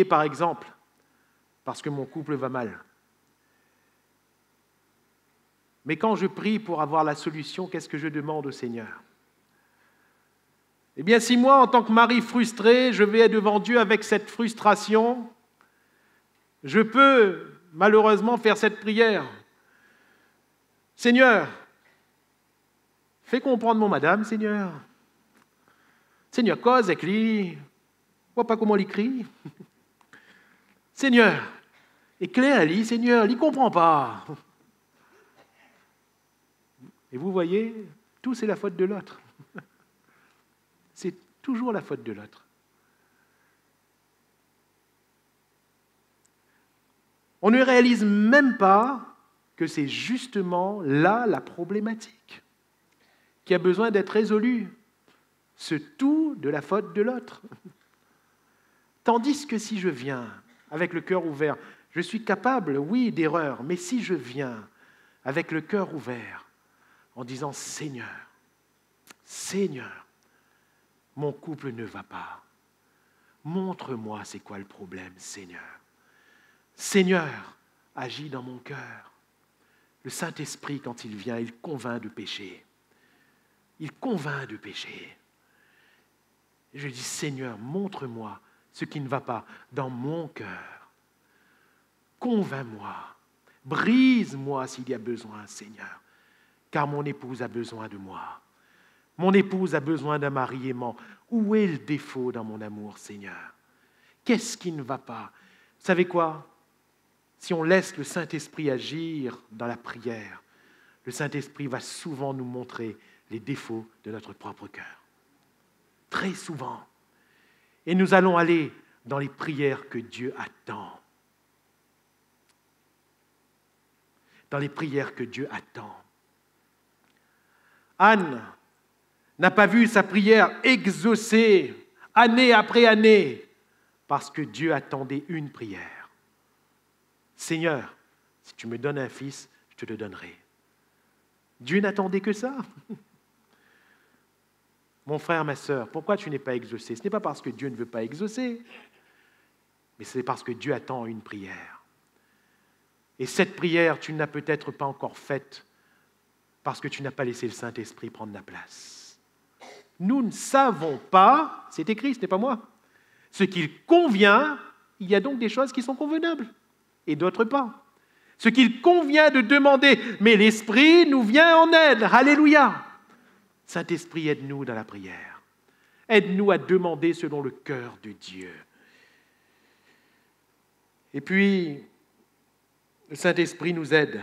par exemple parce que mon couple va mal. Mais quand je prie pour avoir la solution, qu'est-ce que je demande au Seigneur? Eh bien, si moi, en tant que mari frustré, je vais devant Dieu avec cette frustration, je peux malheureusement faire cette prière. Seigneur, fais comprendre mon madame, Seigneur. Seigneur, cause avec lui. Vois pas comment il crie. Seigneur, éclaire lui, Seigneur, il ne comprend pas. Et vous voyez, tout c'est la faute de l'autre. C'est toujours la faute de l'autre. On ne réalise même pas que c'est justement là la problématique qui a besoin d'être résolue. Ce tout de la faute de l'autre. Tandis que si je viens avec le cœur ouvert, je suis capable, oui, d'erreur, mais si je viens avec le cœur ouvert en disant « Seigneur, Seigneur, mon couple ne va pas. Montre-moi c'est quoi le problème, Seigneur. Seigneur, agis dans mon cœur. » Le Saint-Esprit, quand il vient, il convainc de péché. Il convainc de péché. Et je dis, Seigneur, montre-moi ce qui ne va pas dans mon cœur. Convainc-moi, brise-moi s'il y a besoin, Seigneur, car mon épouse a besoin de moi. Mon épouse a besoin d'un mari aimant. Où est le défaut dans mon amour, Seigneur? Qu'est-ce qui ne va pas? Vous savez quoi? Si on laisse le Saint-Esprit agir dans la prière, le Saint-Esprit va souvent nous montrer les défauts de notre propre cœur. Très souvent. Et nous allons aller dans les prières que Dieu attend. Dans les prières que Dieu attend. Anne n'a pas vu sa prière exaucée année après année parce que Dieu attendait une prière. Seigneur, si tu me donnes un fils, je te le donnerai. Dieu n'attendait que ça. Mon frère, ma sœur, pourquoi tu n'es pas exaucé? Ce n'est pas parce que Dieu ne veut pas exaucer, mais c'est parce que Dieu attend une prière. Et cette prière, tu ne l'as peut-être pas encore faite parce que tu n'as pas laissé le Saint-Esprit prendre la place. Nous ne savons pas, c'est écrit, ce n'est pas moi, ce qu'il convient, il y a donc des choses qui sont convenables et d'autres pas. Ce qu'il convient de demander, mais l'Esprit nous vient en aide. Alléluia! Saint-Esprit, aide-nous dans la prière. Aide-nous à demander selon le cœur de Dieu. Et puis, le Saint-Esprit nous aide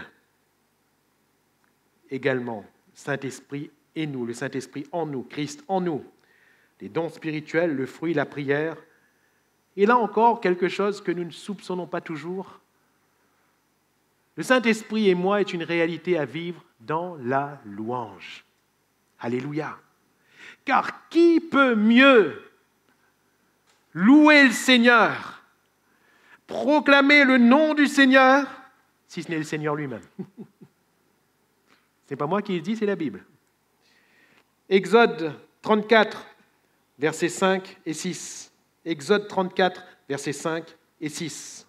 également. Saint-Esprit et nous, le Saint-Esprit en nous, Christ en nous. Les dons spirituels, le fruit, la prière. Et là encore, quelque chose que nous ne soupçonnons pas toujours. Le Saint-Esprit et moi est une réalité à vivre dans la louange. Alléluia. Car qui peut mieux louer le Seigneur, proclamer le nom du Seigneur, si ce n'est le Seigneur lui-même? Ce n'est pas moi qui le dis, c'est la Bible. Exode 34, versets 5 et 6. Exode 34, versets 5 et 6.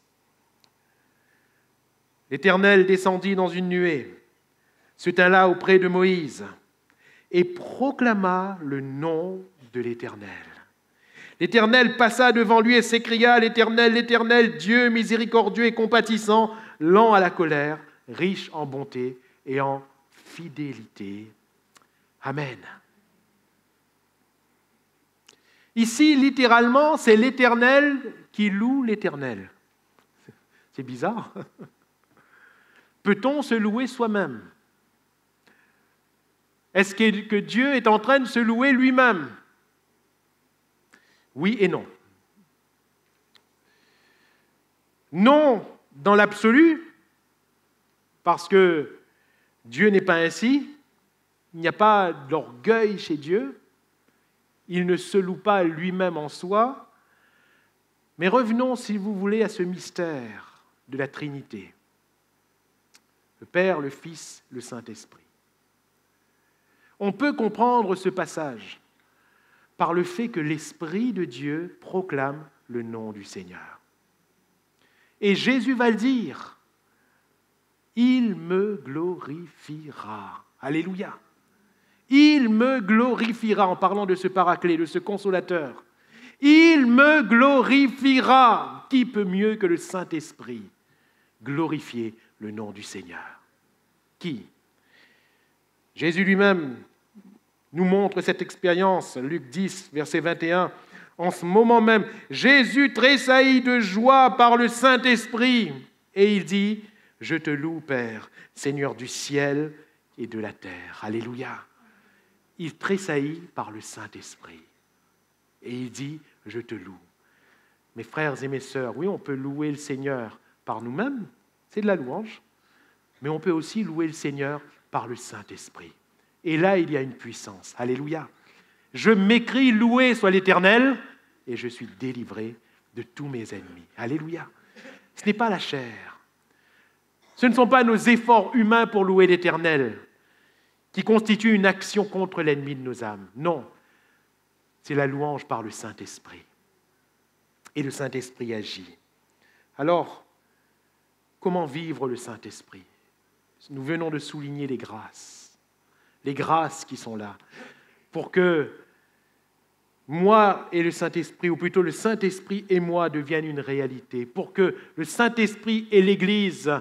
L'Éternel descendit dans une nuée, se tint là auprès de Moïse, et proclama le nom de l'Éternel. L'Éternel passa devant lui et s'écria, l'Éternel, l'Éternel, Dieu miséricordieux et compatissant, lent à la colère riche en bonté et en fidélité. Amen. Ici, littéralement, c'est l'Éternel qui loue l'Éternel. C'est bizarre. Peut-on se louer soi-même? Est-ce que Dieu est en train de se louer lui-même? Oui et non. Non dans l'absolu, parce que Dieu n'est pas ainsi. Il n'y a pas d'orgueil chez Dieu. Il ne se loue pas lui-même en soi. Mais revenons, si vous voulez, à ce mystère de la Trinité. Le Père, le Fils, le Saint-Esprit. On peut comprendre ce passage par le fait que l'Esprit de Dieu proclame le nom du Seigneur. Et Jésus va le dire. Il me glorifiera. Alléluia. Il me glorifiera, en parlant de ce paraclet, de ce consolateur. Il me glorifiera. Qui peut mieux que le Saint-Esprit glorifier le nom du Seigneur? Qui? Jésus lui-même nous montre cette expérience. Luc 10, verset 21. En ce moment même, Jésus tressaillit de joie par le Saint-Esprit. Et il dit, « Je te loue, Père, Seigneur du ciel et de la terre. » Alléluia. Il tressaillit par le Saint-Esprit. Et il dit, « Je te loue. » Mes frères et mes sœurs, oui, on peut louer le Seigneur par nous-mêmes, c'est de la louange, mais on peut aussi louer le Seigneur par le Saint-Esprit. Et là, il y a une puissance. Alléluia. Je m'écris, loué soit l'Éternel, et je suis délivré de tous mes ennemis. Alléluia. Ce n'est pas la chair. Ce ne sont pas nos efforts humains pour louer l'Éternel qui constituent une action contre l'ennemi de nos âmes. Non, c'est la louange par le Saint-Esprit. Et le Saint-Esprit agit. Alors, comment vivre le Saint-Esprit? Nous venons de souligner les grâces qui sont là, pour que moi et le Saint-Esprit, ou plutôt le Saint-Esprit et moi deviennent une réalité, pour que le Saint-Esprit et l'Église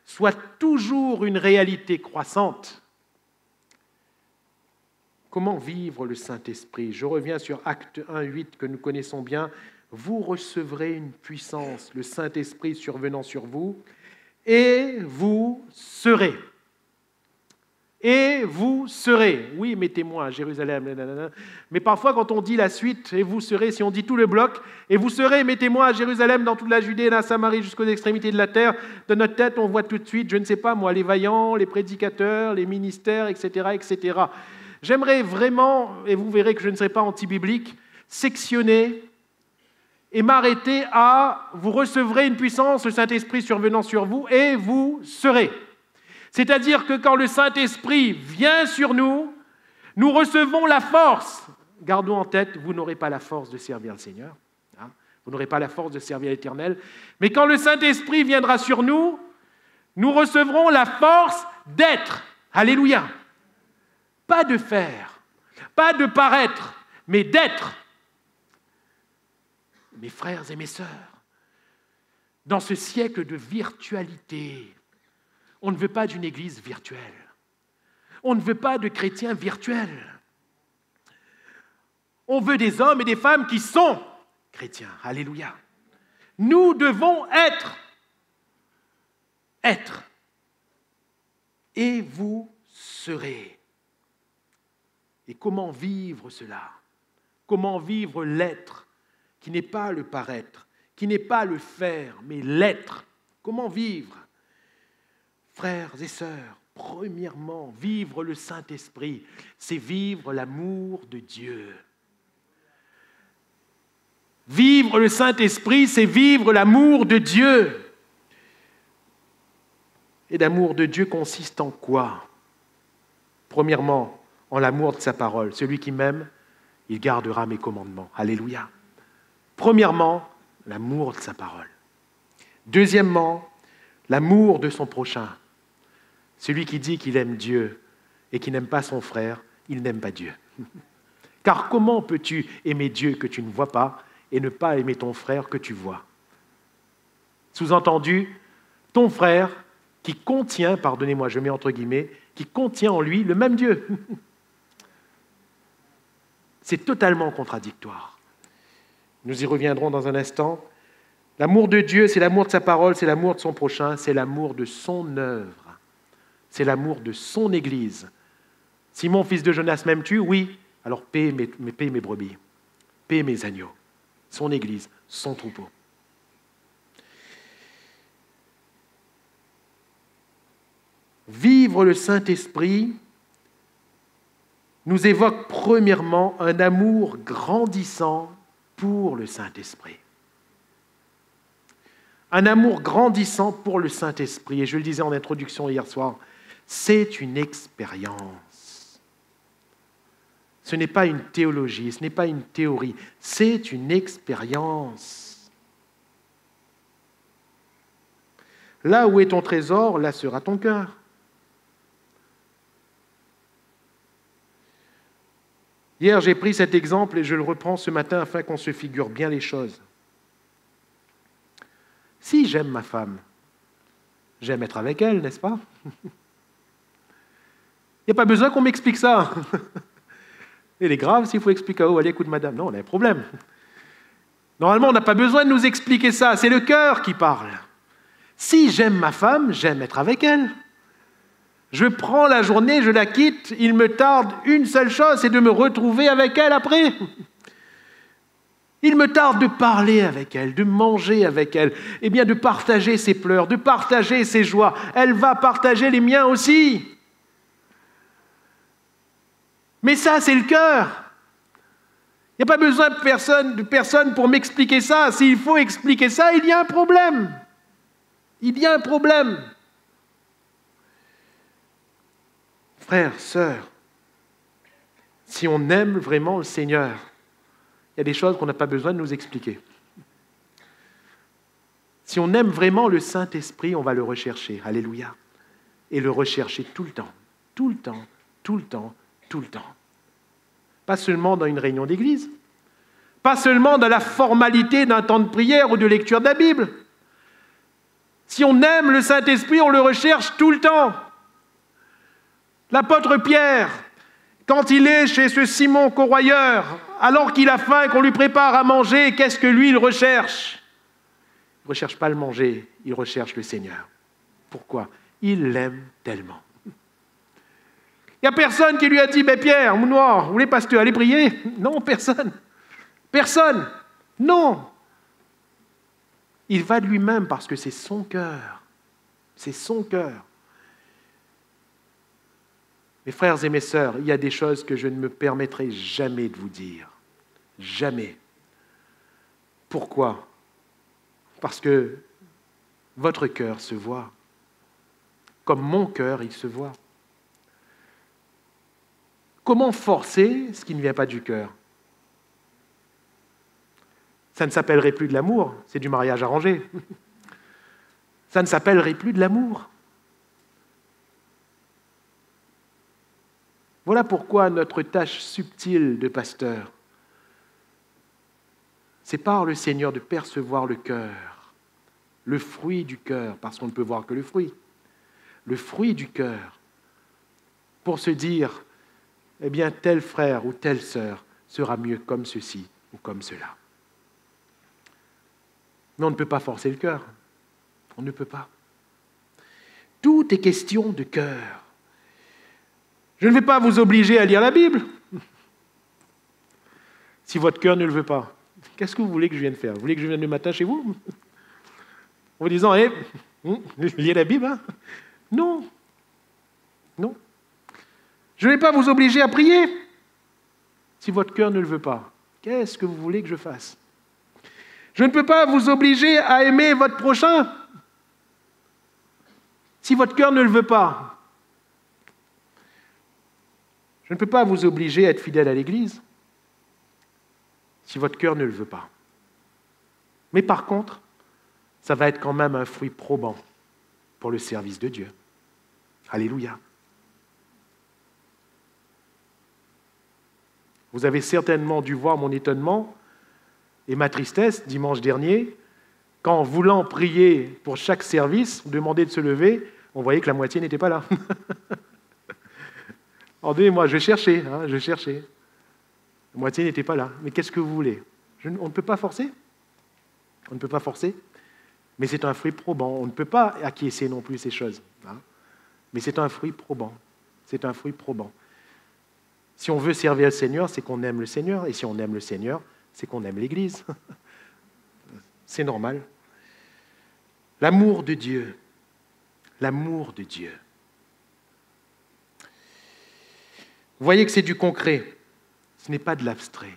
soient toujours une réalité croissante. Comment vivre le Saint-Esprit? Je reviens sur Actes 1, 8 que nous connaissons bien. Vous recevrez une puissance, le Saint-Esprit survenant sur vous, et vous serez. Et vous serez. Oui, mes témoins à Jérusalem. Nanana. Mais parfois, quand on dit la suite, et vous serez, si on dit tout le bloc, et vous serez mes témoins à Jérusalem, dans toute la Judée, la Samarie, jusqu'aux extrémités de la terre, de notre tête, on voit tout de suite, je ne sais pas moi, les vaillants, les prédicateurs, les ministères, etc., etc. J'aimerais vraiment, et vous verrez que je ne serai pas anti-biblique, sectionner et m'arrêter à « vous recevrez une puissance, le Saint-Esprit survenant sur vous, et vous serez ». C'est-à-dire que quand le Saint-Esprit vient sur nous, nous recevons la force. Gardons en tête, vous n'aurez pas la force de servir le Seigneur. Hein? Vous n'aurez pas la force de servir l'Éternel. Mais quand le Saint-Esprit viendra sur nous, nous recevrons la force d'être. Alléluia. Pas de faire, pas de paraître, mais d'être. Mes frères et mes sœurs, dans ce siècle de virtualité, on ne veut pas d'une église virtuelle. On ne veut pas de chrétiens virtuels. On veut des hommes et des femmes qui sont chrétiens. Alléluia. Nous devons être. Être. Et vous serez. Et comment vivre cela? Comment vivre l'être, qui n'est pas le paraître, qui n'est pas le faire, mais l'être? Comment vivre? Frères et sœurs, premièrement, vivre le Saint-Esprit, c'est vivre l'amour de Dieu. Vivre le Saint-Esprit, c'est vivre l'amour de Dieu. Et l'amour de Dieu consiste en quoi? Premièrement, en l'amour de sa parole. Celui qui m'aime, il gardera mes commandements. Alléluia. Premièrement, l'amour de sa parole. Deuxièmement, l'amour de son prochain. Celui qui dit qu'il aime Dieu et qui n'aime pas son frère, il n'aime pas Dieu. Car comment peux-tu aimer Dieu que tu ne vois pas et ne pas aimer ton frère que tu vois? Sous-entendu, ton frère qui contient, pardonnez-moi, je mets entre guillemets, qui contient en lui le même Dieu. C'est totalement contradictoire. Nous y reviendrons dans un instant. L'amour de Dieu, c'est l'amour de sa parole, c'est l'amour de son prochain, c'est l'amour de son œuvre, c'est l'amour de son Église. Simon, fils de Jonas, m'aimes-tu? Oui. Alors paie mes brebis, paie mes agneaux, son Église, son troupeau. Vivre le Saint-Esprit nous évoque premièrement un amour grandissant pour le Saint-Esprit. Un amour grandissant pour le Saint-Esprit. Et je le disais en introduction hier soir, c'est une expérience. Ce n'est pas une théologie, ce n'est pas une théorie, c'est une expérience. Là où est ton trésor, là sera ton cœur. Hier, j'ai pris cet exemple et je le reprends ce matin afin qu'on se figure bien les choses. Si j'aime ma femme, j'aime être avec elle, n'est-ce pas? Il n'y a pas besoin qu'on m'explique ça. Il est grave s'il faut expliquer, oh, allez, écoute madame, non, on a un problème. Normalement, on n'a pas besoin de nous expliquer ça, c'est le cœur qui parle. Si j'aime ma femme, j'aime être avec elle. Je prends la journée, je la quitte, il me tarde une seule chose, c'est de me retrouver avec elle après. Il me tarde de parler avec elle, de manger avec elle, et bien de partager ses pleurs, de partager ses joies. Elle va partager les miens aussi. Mais ça, c'est le cœur. Il n'y a pas besoin de personne pour m'expliquer ça. S'il faut expliquer ça, il y a un problème. Il y a un problème. Frères, sœurs, si on aime vraiment le Seigneur, il y a des choses qu'on n'a pas besoin de nous expliquer. Si on aime vraiment le Saint-Esprit, on va le rechercher. Alléluia. Et le rechercher tout le temps, tout le temps, tout le temps, tout le temps. Pas seulement dans une réunion d'église, pas seulement dans la formalité d'un temps de prière ou de lecture de la Bible. Si on aime le Saint-Esprit, on le recherche tout le temps. L'apôtre Pierre, quand il est chez ce Simon corroyeur, alors qu'il a faim et qu'on lui prépare à manger, qu'est-ce que lui, il recherche? Il ne recherche pas le manger, il recherche le Seigneur. Pourquoi? Il l'aime tellement. Il n'y a personne qui lui a dit, « Pierre, Mounoir, vous voulez pasteur, allez prier ?» Non, personne. Personne. Non. Il va de lui-même parce que c'est son cœur. C'est son cœur. Mes frères et mes sœurs, il y a des choses que je ne me permettrai jamais de vous dire. Jamais. Pourquoi? Parce que votre cœur se voit. Comme mon cœur, il se voit. Comment forcer ce qui ne vient pas du cœur? Ça ne s'appellerait plus de l'amour, c'est du mariage arrangé. Ça ne s'appellerait plus de l'amour. Voilà pourquoi notre tâche subtile de pasteur, c'est par le Seigneur de percevoir le cœur, le fruit du cœur, parce qu'on ne peut voir que le fruit du cœur, pour se dire, eh bien, tel frère ou telle sœur sera mieux comme ceci ou comme cela. Mais on ne peut pas forcer le cœur. On ne peut pas. Tout est question de cœur. Je ne vais pas vous obliger à lire la Bible. Si votre cœur ne le veut pas, qu'est-ce que vous voulez que je vienne faire? Vous voulez que je vienne le matin chez vous? En vous disant, lisez la Bible, hein? Non. Non. Je ne vais pas vous obliger à prier. Si votre cœur ne le veut pas, qu'est-ce que vous voulez que je fasse? Je ne peux pas vous obliger à aimer votre prochain. Si votre cœur ne le veut pas, je ne peux pas vous obliger à être fidèle à l'Église si votre cœur ne le veut pas. Mais par contre, ça va être quand même un fruit probant pour le service de Dieu. Alléluia. Vous avez certainement dû voir mon étonnement et ma tristesse dimanche dernier, quand, voulant prier pour chaque service, vous demandez de se lever, On voyait que la moitié n'était pas là. Moi, je cherchais. La moitié n'était pas là. Mais qu'est-ce que vous voulez? On ne peut pas forcer. On ne peut pas forcer. Mais c'est un fruit probant. On ne peut pas acquiescer non plus ces choses. Mais c'est un fruit probant. C'est un fruit probant. Si on veut servir le Seigneur, c'est qu'on aime le Seigneur. Et si on aime le Seigneur, c'est qu'on aime l'Église. C'est normal. L'amour de Dieu. L'amour de Dieu. Vous voyez que c'est du concret. Ce n'est pas de l'abstrait.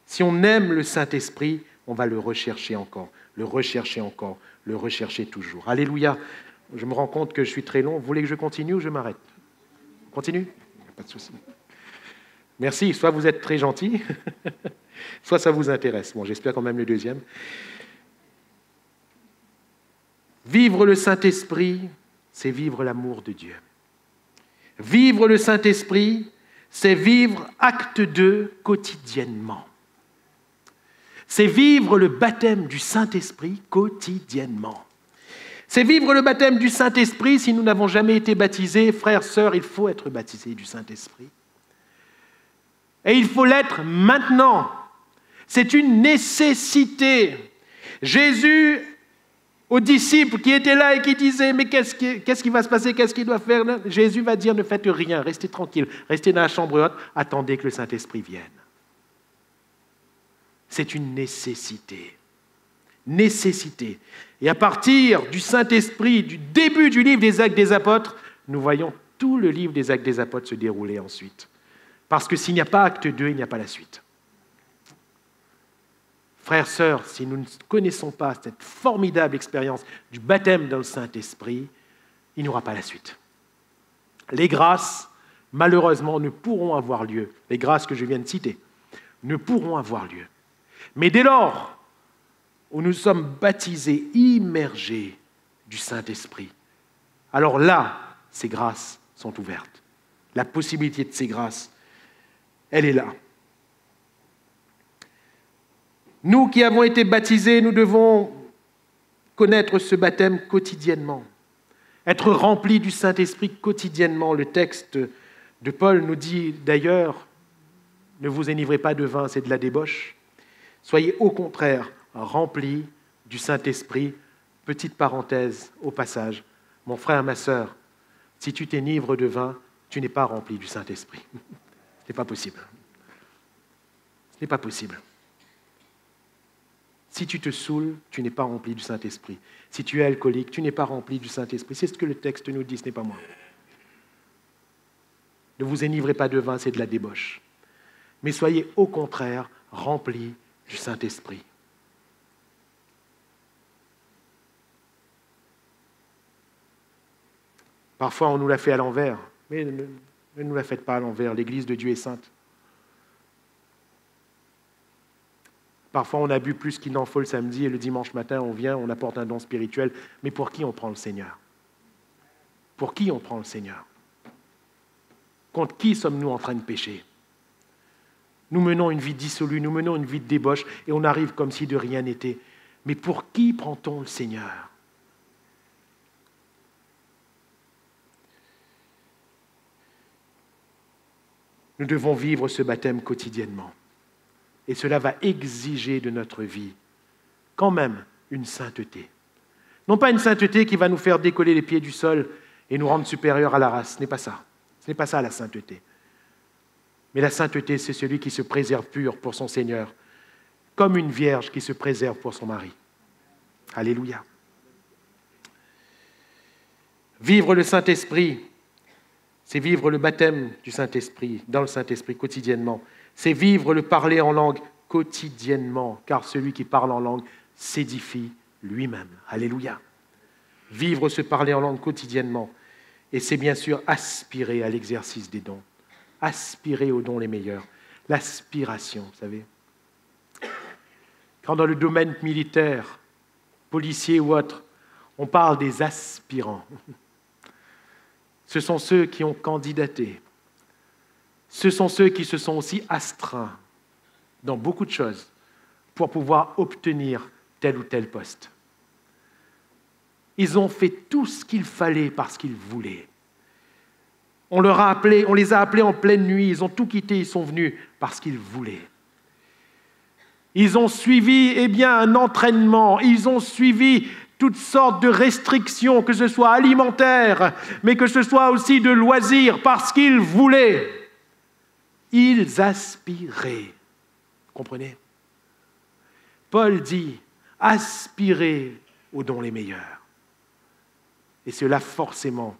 Si on aime le Saint-Esprit, on va le rechercher encore, le rechercher encore, le rechercher toujours. Alléluia. Je me rends compte que je suis très long. Vous voulez que je continue ou je m'arrête? Continue? Pas de souci. Merci. Soit vous êtes très gentil, soit ça vous intéresse. Bon, j'espère quand même le deuxième. Vivre le Saint-Esprit, c'est vivre l'amour de Dieu. Vivre le Saint-Esprit, c'est vivre acte 2 quotidiennement. C'est vivre le baptême du Saint-Esprit quotidiennement. C'est vivre le baptême du Saint-Esprit. Si nous n'avons jamais été baptisés, frères, sœurs, il faut être baptisés du Saint-Esprit. Et il faut l'être maintenant. C'est une nécessité. Jésus, aux disciples qui étaient là et qui disaient « Mais qu'est-ce qui va se passer? Qu'est-ce qu'il doit faire ?» Jésus va dire « Ne faites rien, restez tranquille, restez dans la chambre haute, attendez que le Saint-Esprit vienne. » C'est une nécessité. Nécessité. Et à partir du Saint-Esprit, du début du livre des Actes des Apôtres, nous voyons tout le livre des Actes des Apôtres se dérouler ensuite. Parce que s'il n'y a pas acte 2, il n'y a pas la suite. Frères, sœurs, si nous ne connaissons pas cette formidable expérience du baptême dans le Saint-Esprit, il n'y aura pas la suite. Les grâces, malheureusement, ne pourront avoir lieu. Les grâces que je viens de citer ne pourront avoir lieu. Mais dès lors où nous sommes baptisés, immergés du Saint-Esprit, alors là, ces grâces sont ouvertes. La possibilité de ces grâces, elle est là. Nous qui avons été baptisés, nous devons connaître ce baptême quotidiennement, être remplis du Saint-Esprit quotidiennement. Le texte de Paul nous dit d'ailleurs, ne vous enivrez pas de vin, c'est de la débauche. Soyez au contraire remplis du Saint-Esprit. Petite parenthèse au passage, mon frère, ma sœur, si tu t'enivres de vin, tu n'es pas rempli du Saint-Esprit. Ce n'est pas possible. Ce n'est pas possible. Si tu te saoules, tu n'es pas rempli du Saint-Esprit. Si tu es alcoolique, tu n'es pas rempli du Saint-Esprit. C'est ce que le texte nous dit, ce n'est pas moi. Ne vous enivrez pas de vin, c'est de la débauche. Mais soyez au contraire remplis du Saint-Esprit. Parfois, on nous l'a fait à l'envers, mais ne nous la faites pas à l'envers. L'Église de Dieu est sainte. Parfois, on a bu plus qu'il n'en faut le samedi et le dimanche matin, on vient, on apporte un don spirituel. Mais pour qui on prend le Seigneur? Pour qui on prend le Seigneur? Contre qui sommes-nous en train de pécher? Nous menons une vie dissolue, nous menons une vie de débauche et on arrive comme si de rien n'était. Mais pour qui prend-on le Seigneur? Nous devons vivre ce baptême quotidiennement. Et cela va exiger de notre vie quand même une sainteté. Non pas une sainteté qui va nous faire décoller les pieds du sol et nous rendre supérieurs à la race. Ce n'est pas ça. Ce n'est pas ça la sainteté. Mais la sainteté, c'est celui qui se préserve pur pour son Seigneur, comme une vierge qui se préserve pour son mari. Alléluia. Vivre le Saint-Esprit, c'est vivre le baptême du Saint-Esprit, dans le Saint-Esprit quotidiennement. C'est vivre le parler en langue quotidiennement, car celui qui parle en langue s'édifie lui-même. Alléluia. Vivre ce parler en langue quotidiennement. Et c'est bien sûr aspirer à l'exercice des dons. Aspirer aux dons les meilleurs. L'aspiration, vous savez. Quand dans le domaine militaire, policier ou autre, on parle des aspirants. Ce sont ceux qui ont candidaté. Ce sont ceux qui se sont aussi astreints dans beaucoup de choses pour pouvoir obtenir tel ou tel poste. Ils ont fait tout ce qu'il fallait parce qu'ils voulaient. On les a appelés en pleine nuit, ils ont tout quitté, ils sont venus parce qu'ils voulaient. Ils ont suivi un entraînement, ils ont suivi toutes sortes de restrictions, que ce soit alimentaires, mais que ce soit aussi de loisirs, parce qu'ils voulaient. Ils aspiraient. Vous comprenez? Paul dit, aspirez aux dons les meilleurs. Et cela forcément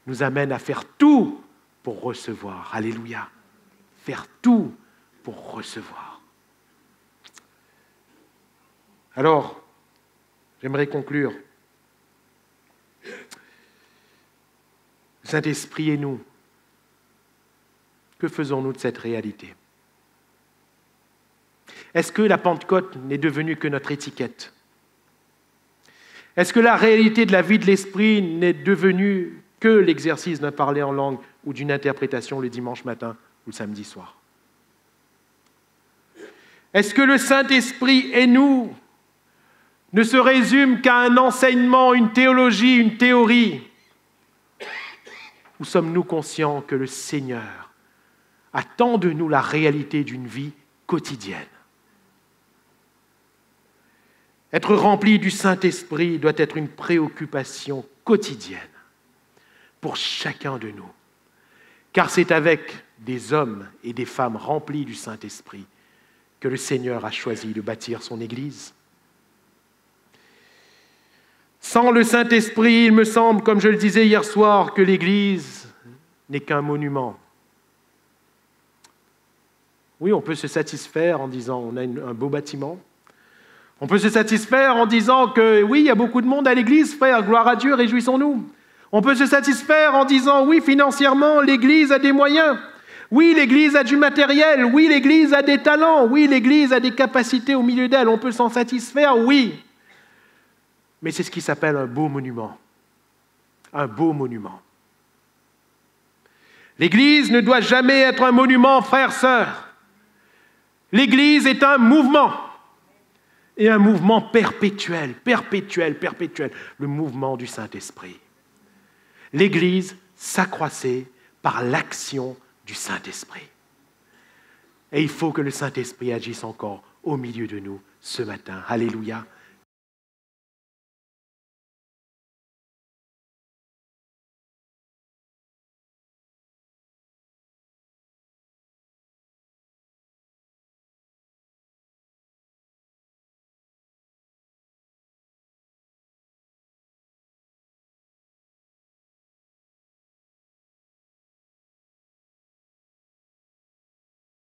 nous amène à faire tout pour recevoir. Alléluia. Faire tout pour recevoir. Alors, j'aimerais conclure. Le Saint-Esprit et nous, que faisons-nous de cette réalité? Est-ce que la Pentecôte n'est devenue que notre étiquette? Est-ce que la réalité de la vie de l'Esprit n'est devenue que l'exercice d'un parler en langue ou d'une interprétation le dimanche matin ou le samedi soir? Est-ce que le Saint-Esprit et nous ne se résume qu'à un enseignement, une théologie, une théorie? Ou sommes-nous conscients que le Seigneur attend de nous la réalité d'une vie quotidienne? Être rempli du Saint-Esprit doit être une préoccupation quotidienne pour chacun de nous, car c'est avec des hommes et des femmes remplis du Saint-Esprit que le Seigneur a choisi de bâtir son Église. Sans le Saint-Esprit, il me semble, comme je le disais hier soir, que l'Église n'est qu'un monument. Oui, on peut se satisfaire en disant on a un beau bâtiment. On peut se satisfaire en disant que oui, il y a beaucoup de monde à l'Église, frère, gloire à Dieu, réjouissons-nous. On peut se satisfaire en disant oui, financièrement, l'Église a des moyens. Oui, l'Église a du matériel. Oui, l'Église a des talents. Oui, l'Église a des capacités au milieu d'elle. On peut s'en satisfaire, oui. Mais c'est ce qui s'appelle un beau monument. Un beau monument. L'Église ne doit jamais être un monument, frères, sœurs. L'Église est un mouvement. Et un mouvement perpétuel, le mouvement du Saint-Esprit. L'Église s'accroissait par l'action du Saint-Esprit. Et il faut que le Saint-Esprit agisse encore au milieu de nous ce matin. Alléluia.